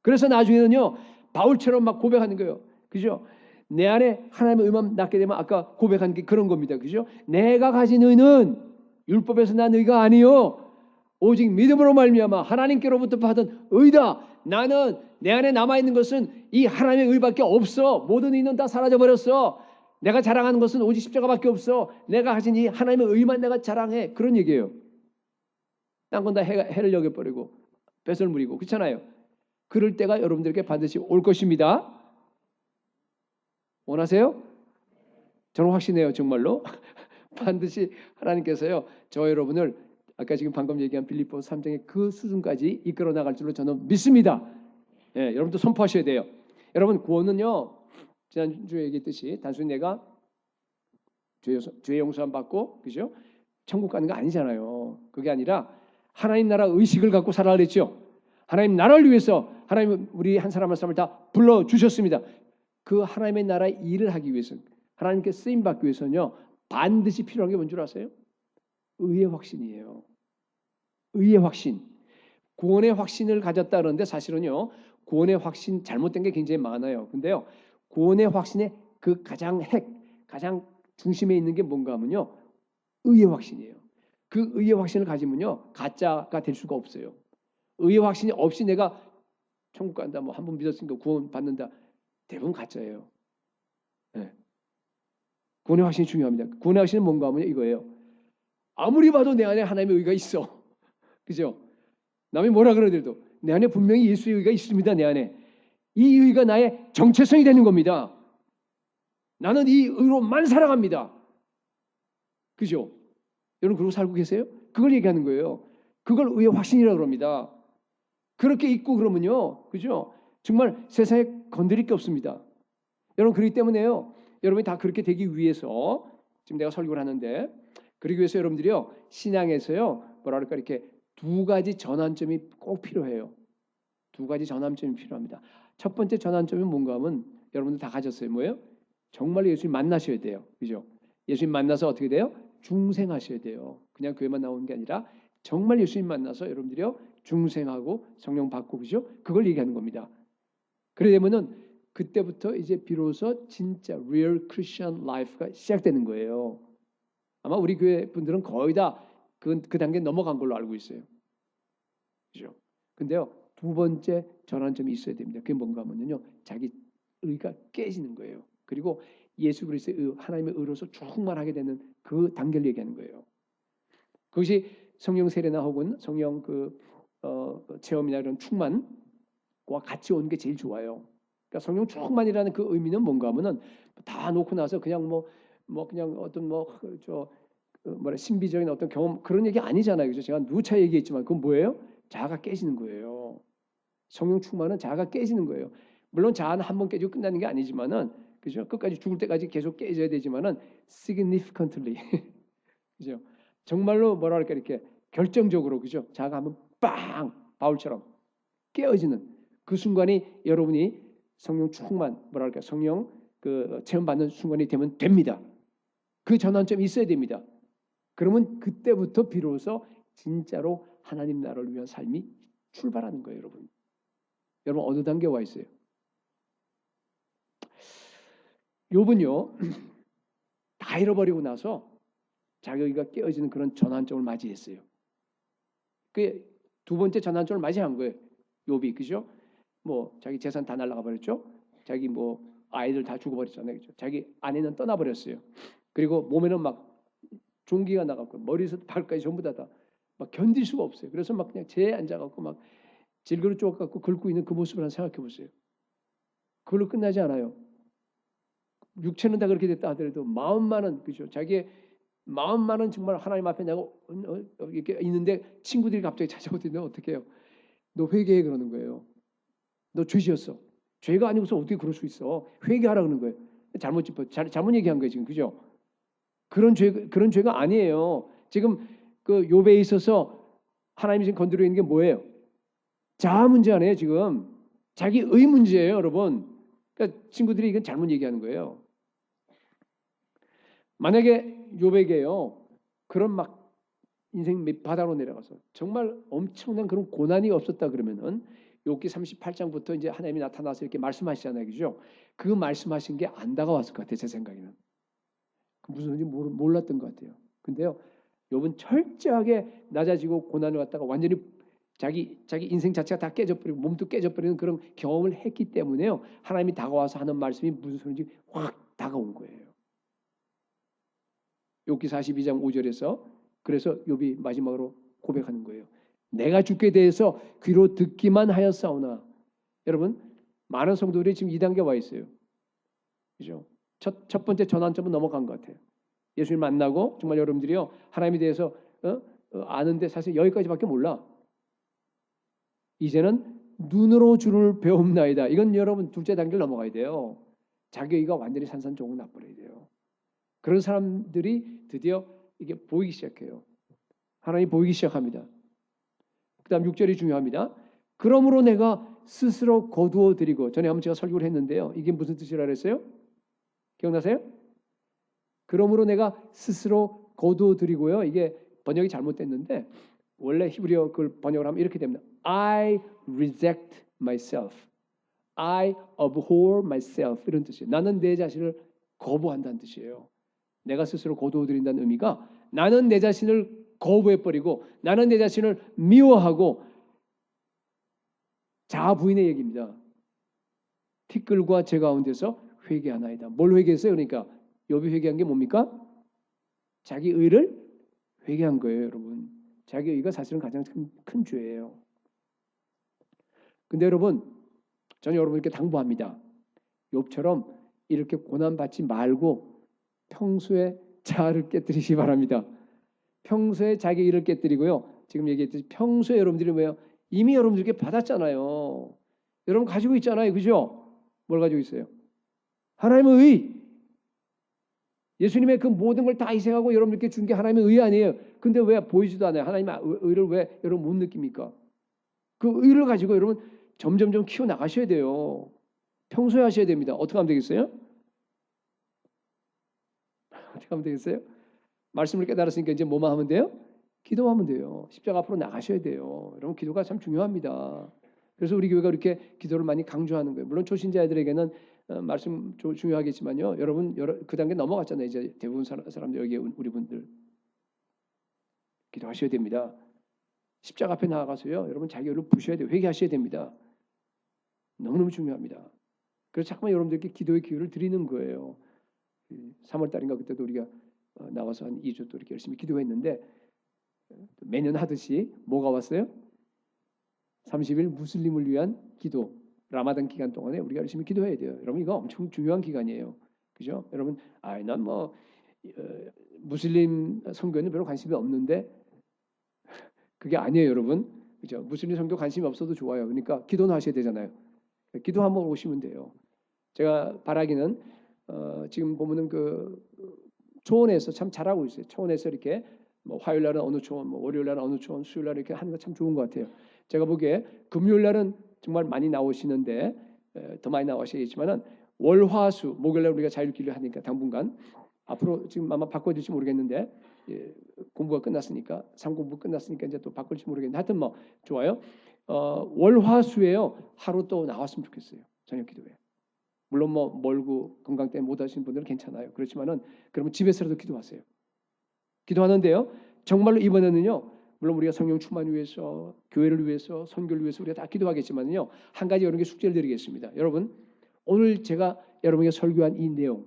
그래서 나중에는요, 바울처럼 막 고백하는 거예요. 그죠? 내 안에 하나님의 의만 낳게 되면 아까 고백한 게 그런 겁니다. 그죠? 내가 가진 의는 율법에서 난 의가 아니요. 오직 믿음으로 말미암아 하나님께로부터 받은 의다. 나는 내 안에 남아있는 것은 이 하나님의 의밖에 없어. 모든 의는 다 사라져버렸어. 내가 자랑하는 것은 오직 십자가밖에 없어. 내가 가진 이 하나님의 의만 내가 자랑해. 그런 얘기예요. 딴 건 다 해를 여겨버리고 뺏을 물이고 그렇잖아요. 그럴 때가 여러분들에게 반드시 올 것입니다. 원하세요? 저는 확신해요. 정말로. 반드시 하나님께서요. 저 여러분을 아까 지금 방금 얘기한 빌립보서 3장의 그 수준까지 이끌어 나갈 줄로 저는 믿습니다. 예, 여러분도 선포하셔야 돼요. 여러분 구원은요. 지난주에 얘기했듯이 단순히 내가 죄 용서함 받고 그죠? 천국 가는 거 아니잖아요. 그게 아니라 하나님 나라 의식을 갖고 살아야 그랬죠. 하나님 나라를 위해서 하나님 우리 한 사람 한 사람을 다 불러주셨습니다. 그 하나님의 나라의 일을 하기 위해서 하나님께 쓰임받기 위해서는요. 반드시 필요한 게 뭔 줄 아세요? 의의 확신이에요. 의의 확신. 구원의 확신을 가졌다 그러는데 사실은요. 구원의 확신 잘못된 게 굉장히 많아요. 근데요. 구원의 확신의 그 가장 가장 중심에 있는 게 뭔가 하면요. 의의 확신이에요. 그 의의 확신을 가지면요. 가짜가 될 수가 없어요. 의의 확신이 없이 내가 천국 간다, 뭐 한 번 믿었으니까 구원 받는다. 대부분 가짜예요. 네. 구원의 확신이 중요합니다. 구원의 확신은 뭔가 하면 이거예요. 아무리 봐도 내 안에 하나님의 의가 있어. 그죠? 남이 뭐라 그러더라도 내 안에 분명히 예수의 의가 있습니다. 내 안에. 이 의가 나의 정체성이 되는 겁니다. 나는 이 의로만 살아갑니다. 그죠? 여러분 그러고 살고 계세요? 그걸 얘기하는 거예요. 그걸 의의 확신이라고 그럽니다. 그렇게 있고 그러면요. 그죠? 정말 세상에 건드릴 게 없습니다. 여러분 그렇기 때문에요. 여러분이 다 그렇게 되기 위해서 지금 내가 설교를 하는데 그러기 위해서 여러분들이요. 신앙에서요. 뭐라 그럴까 이렇게 두 가지 전환점이 꼭 필요해요. 두 가지 전환점이 필요합니다. 첫 번째 전환점이 뭔가 하면 여러분들 다 가졌어요. 뭐예요? 정말 예수님 만나셔야 돼요. 그죠? 예수님 만나서 어떻게 돼요? 중생하셔야 돼요. 그냥 교회만 나오는 게 아니라 정말 예수님 만나서 여러분들이요. 중생하고 성령 받고 그죠? 그걸 얘기하는 겁니다. 그러려면은 그때부터 이제 비로소 진짜 real Christian life가 시작되는 거예요. 아마 우리 교회 분들은 거의 다 그 단계 넘어간 걸로 알고 있어요. 그죠? 근데요. 두 번째 전환점이 있어야 됩니다. 그게 뭔가 하면요. 자기 의가 깨지는 거예요. 그리고 예수 그리스도의 의, 하나님의 의로서 충만하게 되는 그 단계를 얘기하는 거예요. 그것이 성령 세례나 혹은 성령 체험이나 이런 충만과 같이 오는 게 제일 좋아요. 그러니까 성령 충만이라는 그 의미는 뭔가 하면은 다 놓고 나서 그냥 그냥 어떤 신비적인 어떤 경험 그런 얘기 아니잖아요. 그죠? 제가 누차 얘기했지만 그건 뭐예요? 자아가 깨지는 거예요. 성령 충만은 자아가 깨지는 거예요. 물론 자아는 한 번 깨지고 끝나는 게 아니지만은 그죠? 끝까지 죽을 때까지 계속 깨져야 되지만은 significantly 그죠? 정말로 뭐라 그럴까 이렇게 결정적으로 그죠? 자아가 한번 빵 바울처럼 깨어지는 그 순간이 여러분이 성령 충만 뭐라 그럴까 성령 체험 받는 순간이 되면 됩니다. 그 전환점이 있어야 됩니다. 그러면 그때부터 비로소 진짜로 하나님 나라를 위한 삶이 출발하는 거예요, 여러분. 여러분 어느 단계에 와 있어요? 욥은요 다 잃어버리고 나서 자기가 깨어지는 그런 전환점을 맞이했어요. 그 두 번째 전환점을 맞이한 거예요. 욥이 그죠? 뭐 자기 재산 다 날라가 버렸죠. 자기 뭐 아이들 다 죽어버렸잖아요. 그죠? 자기 아내는 떠나버렸어요. 그리고 몸에는 막 종기가 나갔고 머리에서 발까지 전부 다 막 견딜 수가 없어요. 그래서 막 그냥 재에 앉아갖고 막 질그릇 쪼갖고 긁고 있는 그 모습을 한번 생각해 보세요. 그걸로 끝나지 않아요. 육체는 다 그렇게 됐다 하더라도 마음만은 그죠? 자기의 마음만은 정말 하나님 앞에 내가 이렇게 있는데 친구들이 갑자기 찾아오더니 어떻게 해요? 너 회개해 그러는 거예요. 너 죄 지었어. 죄가 아니고서 어떻게 그럴 수 있어? 회개하라 그러는 거예요. 잘못 얘기한 거예요 지금 그죠? 그런 죄가 아니에요. 지금 그 욥에 있어서 하나님이 지금 건드려 있는 게 뭐예요? 자아 문제 아니에요 지금. 자기의 문제예요 여러분. 그러니까 친구들이 이건 잘못 얘기하는 거예요. 만약에 욥에게요 그런 막 인생 밑바닥으로 내려가서 정말 엄청난 그런 고난이 없었다 그러면은 욥기 38장부터 이제 하나님이 나타나서 이렇게 말씀하시잖아요, 그죠? 그 말씀하신 게 안 다가왔을 것 같아요, 제 생각에는. 무슨 소리인지 몰랐던 것 같아요. 근데요, 욥은 철저하게 낮아지고 고난을 갖다가 완전히 자기 인생 자체가 다 깨져버리고 몸도 깨져버리는 그런 경험을 했기 때문에요, 하나님이 다가와서 하는 말씀이 무슨 소리인지 확 다가온 거예요. 욥기 42장 5절에서 그래서 욥이 마지막으로 고백하는 거예요. 내가 주께 대해서 귀로 듣기만 하였사오나. 여러분 많은 성도들이 지금 이 단계에 와 있어요. 그죠? 첫 번째 전환점은 넘어간 것 같아요. 예수님 만나고 정말 여러분들이요 하나님에 대해서 아는데 사실 여기까지밖에 몰라. 이제는 눈으로 주를 배움나이다. 이건 여러분 둘째 단계를 넘어가야 돼요. 자기가 완전히 산산조각 나버려야 돼요. 그런 사람들이 드디어 이게 보이기 시작해요. 하나님 보이기 시작합니다. 그 다음 6절이 중요합니다. 그러므로 내가 스스로 거두어 드리고, 전에 한번 제가 설교를 했는데요. 이게 무슨 뜻이라 그랬어요? 기억나세요? 그러므로 내가 스스로 거두어 드리고요. 이게 번역이 잘못됐는데 원래 히브리어 그걸 번역을 하면 이렇게 됩니다. I reject myself. I abhor myself. 이런 뜻이에요. 나는 내 자신을 거부한다는 뜻이에요. 내가 스스로 거두어 드린다는 의미가 나는 내 자신을 거부해버리고 나는 내 자신을 미워하고 자아 부인의 얘기입니다. 티끌과 제 가운데서 회개하나이다. 뭘 회개했어요? 그러니까 욥이 회개한 게 뭡니까? 자기 의를 회개한 거예요, 여러분. 자기 의가 사실은 가장 큰 죄예요. 근데 여러분, 저는 여러분께 당부합니다. 욥처럼 이렇게 고난받지 말고 평소에 자아를 깨뜨리시기 바랍니다. 평소에 자기 의를 깨뜨리고요. 지금 얘기했듯이 평소에 여러분들이 뭐예요? 이미 여러분들께 받았잖아요. 여러분 가지고 있잖아요. 그죠? 뭘 가지고 있어요? 하나님의 의. 예수님의 그 모든 걸 다 희생하고 여러분들께 준 게 하나님의 의 아니에요. 근데 왜 보이지도 않아요? 하나님의 의를 왜 여러분 못 느낍니까? 그 의를 가지고 여러분 점점점 키워나가셔야 돼요. 평소에 하셔야 됩니다. 어떻게 하면 되겠어요? 어떻게 하면 되겠어요? 말씀을 깨달았으니까 이제 뭐만 하면 돼요? 기도하면 돼요. 십자가 앞으로 나가셔야 돼요. 여러분 기도가 참 중요합니다. 그래서 우리 교회가 이렇게 기도를 많이 강조하는 거예요. 물론 초신자들에게는 말씀 중요하겠지만요. 여러분 그 단계 넘어갔잖아요. 이제 대부분 사람들 여기 우리 분들 기도하셔야 됩니다. 십자가 앞에 나아가서요. 여러분 자기 의를 부셔야 돼요. 회개하셔야 됩니다. 너무너무 중요합니다. 그래서 자꾸만 여러분들께 기도의 기회를 드리는 거예요. 3월 달인가 그때도 우리가 나와서 한 2주 또 이렇게 열심히 기도했는데 매년 하듯이 뭐가 왔어요? 30일 무슬림을 위한 기도. 라마단 기간 동안에 우리가 열심히 기도해야 돼요. 여러분 이거 엄청 중요한 기간이에요. 그죠? 여러분 난 뭐 무슬림 선교에는 별로 관심이 없는데 그게 아니에요, 여러분. 그죠? 무슬림 선교 관심이 없어도 좋아요. 그러니까 기도는 하셔야 되잖아요. 기도 한번 오시면 돼요. 제가 바라기는 지금 보면은 그 초원에서 참 잘하고 있어요. 초원에서 이렇게 뭐 화요일 날은 어느 초원, 뭐 월요일 날은 어느 초원, 수요일 날 이렇게 하는 거 참 좋은 것 같아요. 제가 보기에 금요일 날은 정말 많이 나오시는데 더 많이 나오시겠지만은 월화수 목요일 날 우리가 자율기를 하니까 당분간 앞으로 지금 아마 바꿔질지 모르겠는데 예, 공부가 끝났으니까 삼공부 끝났으니까 이제 또 바꿀지 모르겠는데 하여튼 뭐 좋아요. 월화수에요 하루 또 나왔으면 좋겠어요. 저녁 기도회. 물론 뭐 멀고 건강 때문에 못 하시는 분들은 괜찮아요. 그렇지만은 그러면 집에서라도 기도하세요. 기도하는데요. 정말로 이번에는요. 물론 우리가 성령 충만을 위해서, 교회를 위해서, 선교를 위해서 우리가 다 기도하겠지만요. 한 가지 여러분께 숙제를 드리겠습니다. 여러분, 오늘 제가 여러분에게 설교한 이 내용,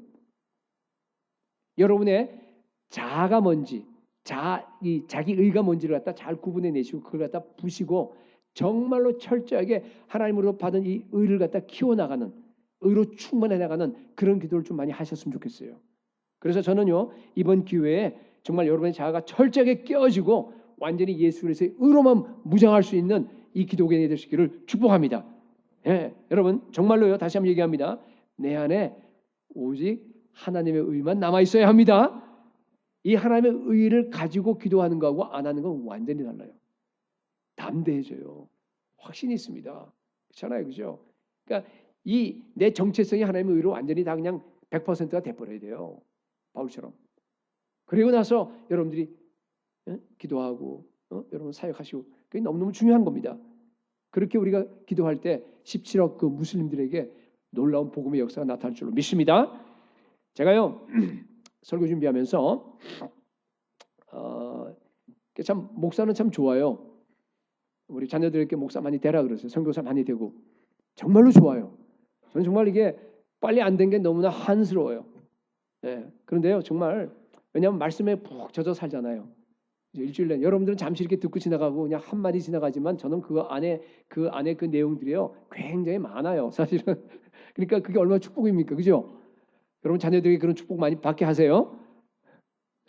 여러분의 자아가 뭔지, 자기 의가 뭔지를 갖다 잘 구분해 내시고 그걸 갖다 부시고 정말로 철저하게 하나님으로 받은 이 의를 갖다 키워나가는, 의로 충만해 나가는 그런 기도를 좀 많이 하셨으면 좋겠어요. 그래서 저는요 이번 기회에 정말 여러분의 자아가 철저하게 깨어지고 완전히 예수 그리스도의 의로만 무장할 수 있는 이 기도견이 되시기를 축복합니다. 예, 여러분 정말로요 다시 한번 얘기합니다. 내 안에 오직 하나님의 의만 남아 있어야 합니다. 이 하나님의 의를 가지고 기도하는 거하고 안 하는 건 완전히 달라요. 담대해져요. 확신이 있습니다. 그렇잖아요, 그죠? 그러니까 이 내 정체성이 하나님의 의로 완전히 다 그냥 100%가 돼버려야 돼요. 바울처럼. 그리고 나서 여러분들이 기도하고 여러분 사역하시고 그게 너무너무 중요한 겁니다. 그렇게 우리가 기도할 때 17억 그 무슬림들에게 놀라운 복음의 역사가 나타날 줄로 믿습니다. 제가요 설교 준비하면서 참 목사는 참 좋아요. 우리 자녀들에게 목사 많이 되라 그러세요. 선교사 많이 되고 정말로 좋아요. 저는 정말 이게 빨리 안 된 게 너무나 한스러워요. 예, 그런데요 정말 왜냐하면 말씀에 푹 젖어 살잖아요. 일주일 내 여러분들은 잠시 이렇게 듣고 지나가고 그냥 한 마디 지나가지만 저는 그 안에 그 내용들이요 굉장히 많아요. 사실은 그러니까 그게 얼마나 축복입니까, 그죠? 여러분 자녀들에게 그런 축복 많이 받게 하세요.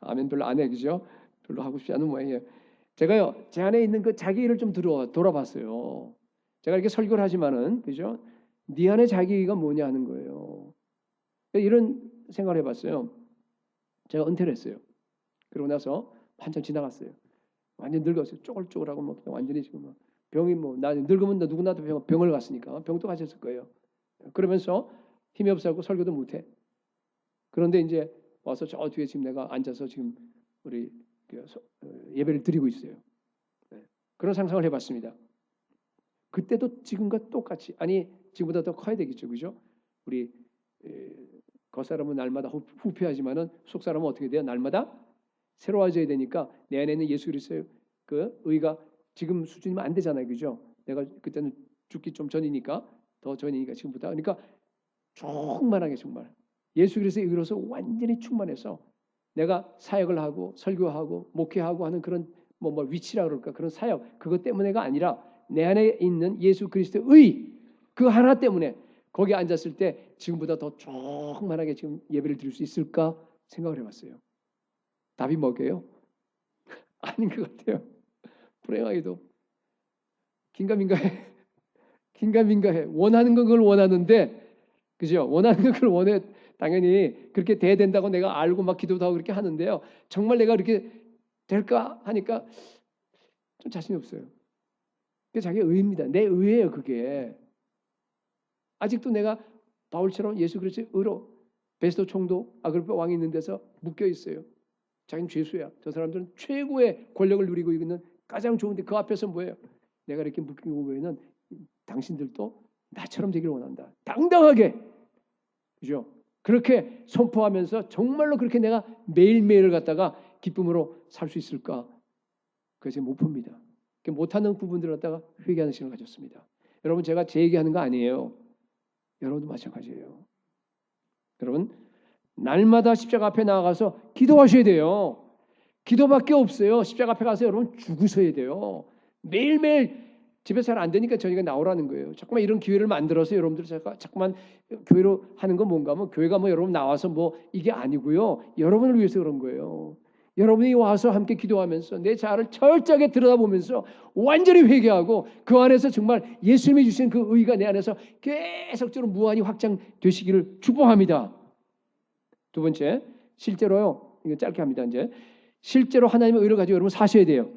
아멘 별로 안 해, 그죠? 별로 하고 싶지 않은 모양이에요. 제가요 제 안에 있는 그 자기 일을 좀 돌아봤어요. 제가 이렇게 설교를 하지만은 그죠? 네 안에 자기가 뭐냐 하는 거예요. 이런 생각을 해봤어요. 제가 은퇴를 했어요. 그러고 나서 한참 지나갔어요. 완전 늙었어요. 쪼글쪼글하고 뭐 완전히 지금 막 병이 뭐 나 늙으면 너 누구나도 병을 갔으니까 병도 가셨을 거예요. 그러면서 힘이 없어갖고 설교도 못해. 그런데 이제 와서 저 뒤에 지금 내가 앉아서 지금 우리 예배를 드리고 있어요. 그런 상상을 해봤습니다. 그때도 지금과 똑같이 아니 지금보다 더 커야 되겠죠, 그죠? 우리 겉사람은 날마다 후패하지만은 속사람은 어떻게 돼요? 날마다 새로워져야 되니까 내 안에 있는 예수 그리스도의 그 의가 지금 수준이면 안 되잖아요, 그죠? 내가 그때는 죽기 좀 전이니까 더 전이니까 지금보다 그러니까 충만하게 정말 예수 그리스도의 의로서 완전히 충만해서 내가 사역을 하고 설교하고 목회하고 하는 그런 뭐 위치라 그럴까 그런 사역 그것 때문에가 아니라 내 안에 있는 예수 그리스도의 의 그 하나 때문에 거기 앉았을 때 지금보다 더 충만하게 지금 예배를 드릴 수 있을까 생각을 해봤어요. 답이 뭐게요? 아닌 것 같아요. 불행하게도 긴가민가해. 원하는 건 그걸 원하는데 그죠? 원하는 건 그걸 원해. 당연히 그렇게 돼야 된다고 내가 알고 막 기도도 하고 그렇게 하는데요. 정말 내가 그렇게 될까 하니까 좀 자신이 없어요. 그게 자기 의입니다. 내 의예요, 그게. 아직도 내가 바울처럼 예수 그리스도의 의로 베스도 총독 아그리파 왕이 있는 데서 묶여 있어요. 자기는 죄수야. 저 사람들은 최고의 권력을 누리고 있는 가장 좋은데 그 앞에서 뭐예요? 내가 이렇게 묶이고 보이는 당신들도 나처럼 되기를 원한다. 당당하게. 그죠? 그렇게 선포하면서 정말로 그렇게 내가 매일매일을 갖다가 기쁨으로 살 수 있을까? 그것이 목표입니다. 못하는 부분들을 갖다가 회개하는 시간을 가졌습니다. 여러분 제가 제 얘기하는 거 아니에요. 여러분도 마찬가지예요. 여러분 날마다 십자가 앞에 나아가서 기도하셔야 돼요. 기도밖에 없어요. 십자가 앞에 가서 여러분 죽으셔야 돼요. 매일매일 집에서 잘 안 되니까 저희가 나오라는 거예요. 자꾸만 이런 기회를 만들어서 여러분들 자꾸만 교회로 하는 건 뭔가 하면 교회가 뭐 여러분 나와서 뭐 이게 아니고요. 여러분을 위해서 그런 거예요. 여러분이 와서 함께 기도하면서 내 자아를 철저하게 들여다보면서 완전히 회개하고 그 안에서 정말 예수님이 주신 그 의가 내 안에서 계속적으로 무한히 확장되시기를 축복합니다. 두 번째, 실제로요. 이거 짧게 합니다. 이제 실제로 하나님의 의를 가지고 여러분 사셔야 돼요.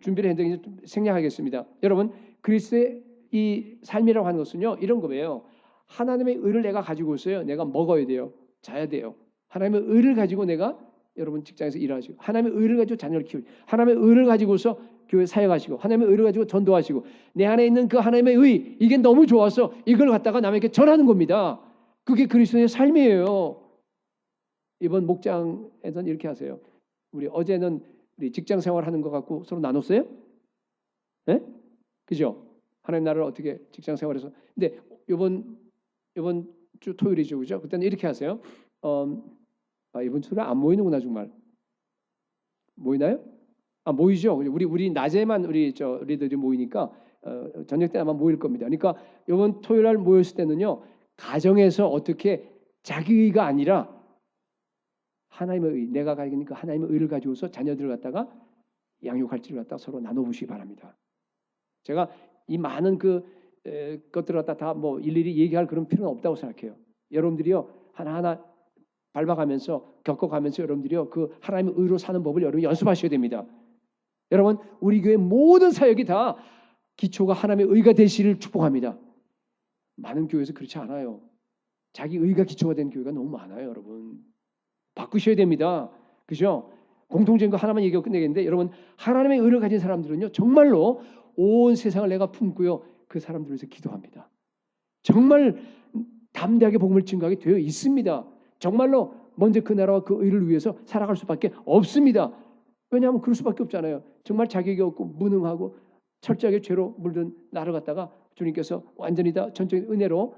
준비를 했는데 좀 생략하겠습니다. 여러분 그리스도의 이 삶이라고 하는 것은요. 이런 거예요. 하나님의 의를 내가 가지고 있어요. 내가 먹어야 돼요. 자야 돼요. 하나님의 의를 가지고 내가 여러분 직장에서 일하시고 하나님의 의를 가지고 자녀를 키우고 하나님의 의를 가지고서 교회 사역하시고 하나님의 의를 가지고 전도하시고 내 안에 있는 그 하나님의 의 이게 너무 좋아서 이걸 갖다가 남에게 전하는 겁니다. 그게 그리스도의 삶이에요. 이번 목장에서는 이렇게 하세요. 우리 어제는 우리 직장 생활하는 것 갖고 서로 나눴어요? 네? 그죠? 하나님 나라를 어떻게 직장 생활에서 근데 이번 주 토요일이죠, 그죠? 그때는 이렇게 하세요. 이번 주는 안 모이는구나 정말. 모이나요? 모이죠. 우리 낮에만 우리들이 모이니까 저녁 때 아마 모일 겁니다. 그러니까 이번 토요일 날 모였을 때는요, 가정에서 어떻게 자기의가 아니라 하나님의 의, 내가 가지고 있는 그 하나님의 의를 가지고서 자녀들을 갖다가 양육할지를 갖다가 서로 나눠보시기 바랍니다. 제가 이 많은 것들을 갖다 다 뭐 일일이 얘기할 그런 필요는 없다고 생각해요. 여러분들이요 하나하나 밟아가면서 겪어가면서 여러분들이요 그 하나님의 의로 사는 법을 여러분 연습하셔야 됩니다. 여러분 우리 교회 모든 사역이 다 기초가 하나님의 의가 되시를 축복합니다. 많은 교회에서 그렇지 않아요. 자기 의가 기초가 된 교회가 너무 많아요, 여러분. 바꾸셔야 됩니다. 그죠? 공통적인 거 하나만 얘기하고 끝내겠는데 여러분 하나님의 의를 가진 사람들은요 정말로 온 세상을 내가 품고요 그 사람들을 위해서 기도합니다. 정말 담대하게 복음을 증거하게 되어 있습니다. 정말로 먼저 그 나라와 그 의를 위해서 살아갈 수밖에 없습니다. 왜냐하면 그럴 수밖에 없잖아요. 정말 자격이 없고 무능하고 철저하게 죄로 물든 나를 갖다가 주님께서 완전히 다 전적인 은혜로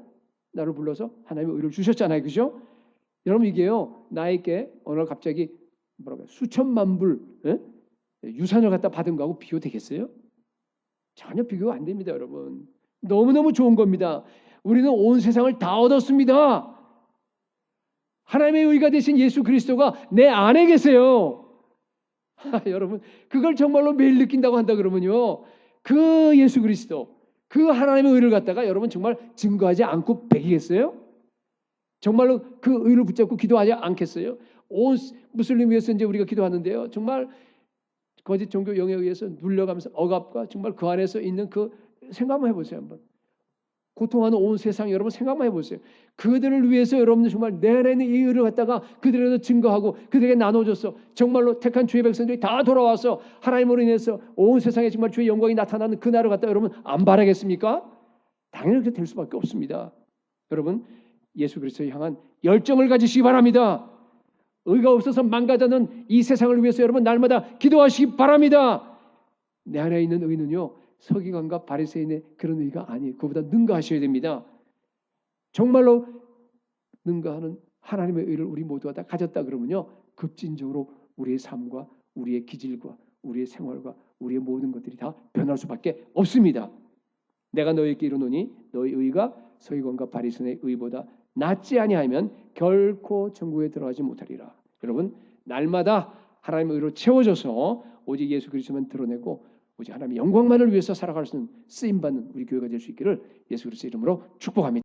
나를 불러서 하나님의 의를 주셨잖아요. 그죠? 여러분 이게요 나에게 어느 날 갑자기 수천만 불 유산을 갖다 받은 거하고 비교되겠어요? 전혀 비교가 안 됩니다, 여러분. 너무너무 좋은 겁니다. 우리는 온 세상을 다 얻었습니다. 하나님의 의가 되신 예수 그리스도가 내 안에 계세요. 여러분 그걸 정말로 매일 느낀다고 한다 그러면요 그 예수 그리스도 그 하나님의 의를 갖다가 여러분 정말 증거하지 않고 배기겠어요? 정말로 그 의를 붙잡고 기도하지 않겠어요? 온 무슬림 위해서 이제 우리가 기도하는데요 정말 거짓 종교 영에 의해서 눌려가면서 억압과 정말 그 안에서 있는 그 생각만 해보세요. 한번 고통하는 온 세상 여러분 생각만 해보세요. 그들을 위해서 여러분들 정말 내 안에 있는 이 의를 갖다가 그들에게 증거하고 그들에게 나눠줬어. 정말로 택한 주의 백성들이 다 돌아와서 하나님으로 인해서 온 세상에 정말 주의 영광이 나타나는 그날을 갖다가 여러분 안 바라겠습니까? 당연히 그렇게 될 수밖에 없습니다. 여러분 예수 그리스도를 향한 열정을 가지시기 바랍니다. 의가 없어서 망가져는 이 세상을 위해서 여러분 날마다 기도하시기 바랍니다. 내 안에 있는 의는요 서기관과 바리새인의 그런 의가 아니에요. 그보다 능가하셔야 됩니다. 정말로 능가하는 하나님의 의를 우리 모두가 다 가졌다 그러면요 급진적으로 우리의 삶과 우리의 기질과 우리의 생활과 우리의 모든 것들이 다 변할 수밖에 없습니다. 내가 너희에게 이르노니 너희 의가 서기관과 바리새인의 의보다 낫지 아니하면 결코 천국에 들어가지 못하리라. 여러분 날마다 하나님의 의로 채워져서 오직 예수 그리스도만 드러내고 오직 하나님의 영광만을 위해서 살아갈 수 있는 쓰임받는 우리 교회가 될 수 있기를 예수 그리스도의 이름으로 축복합니다.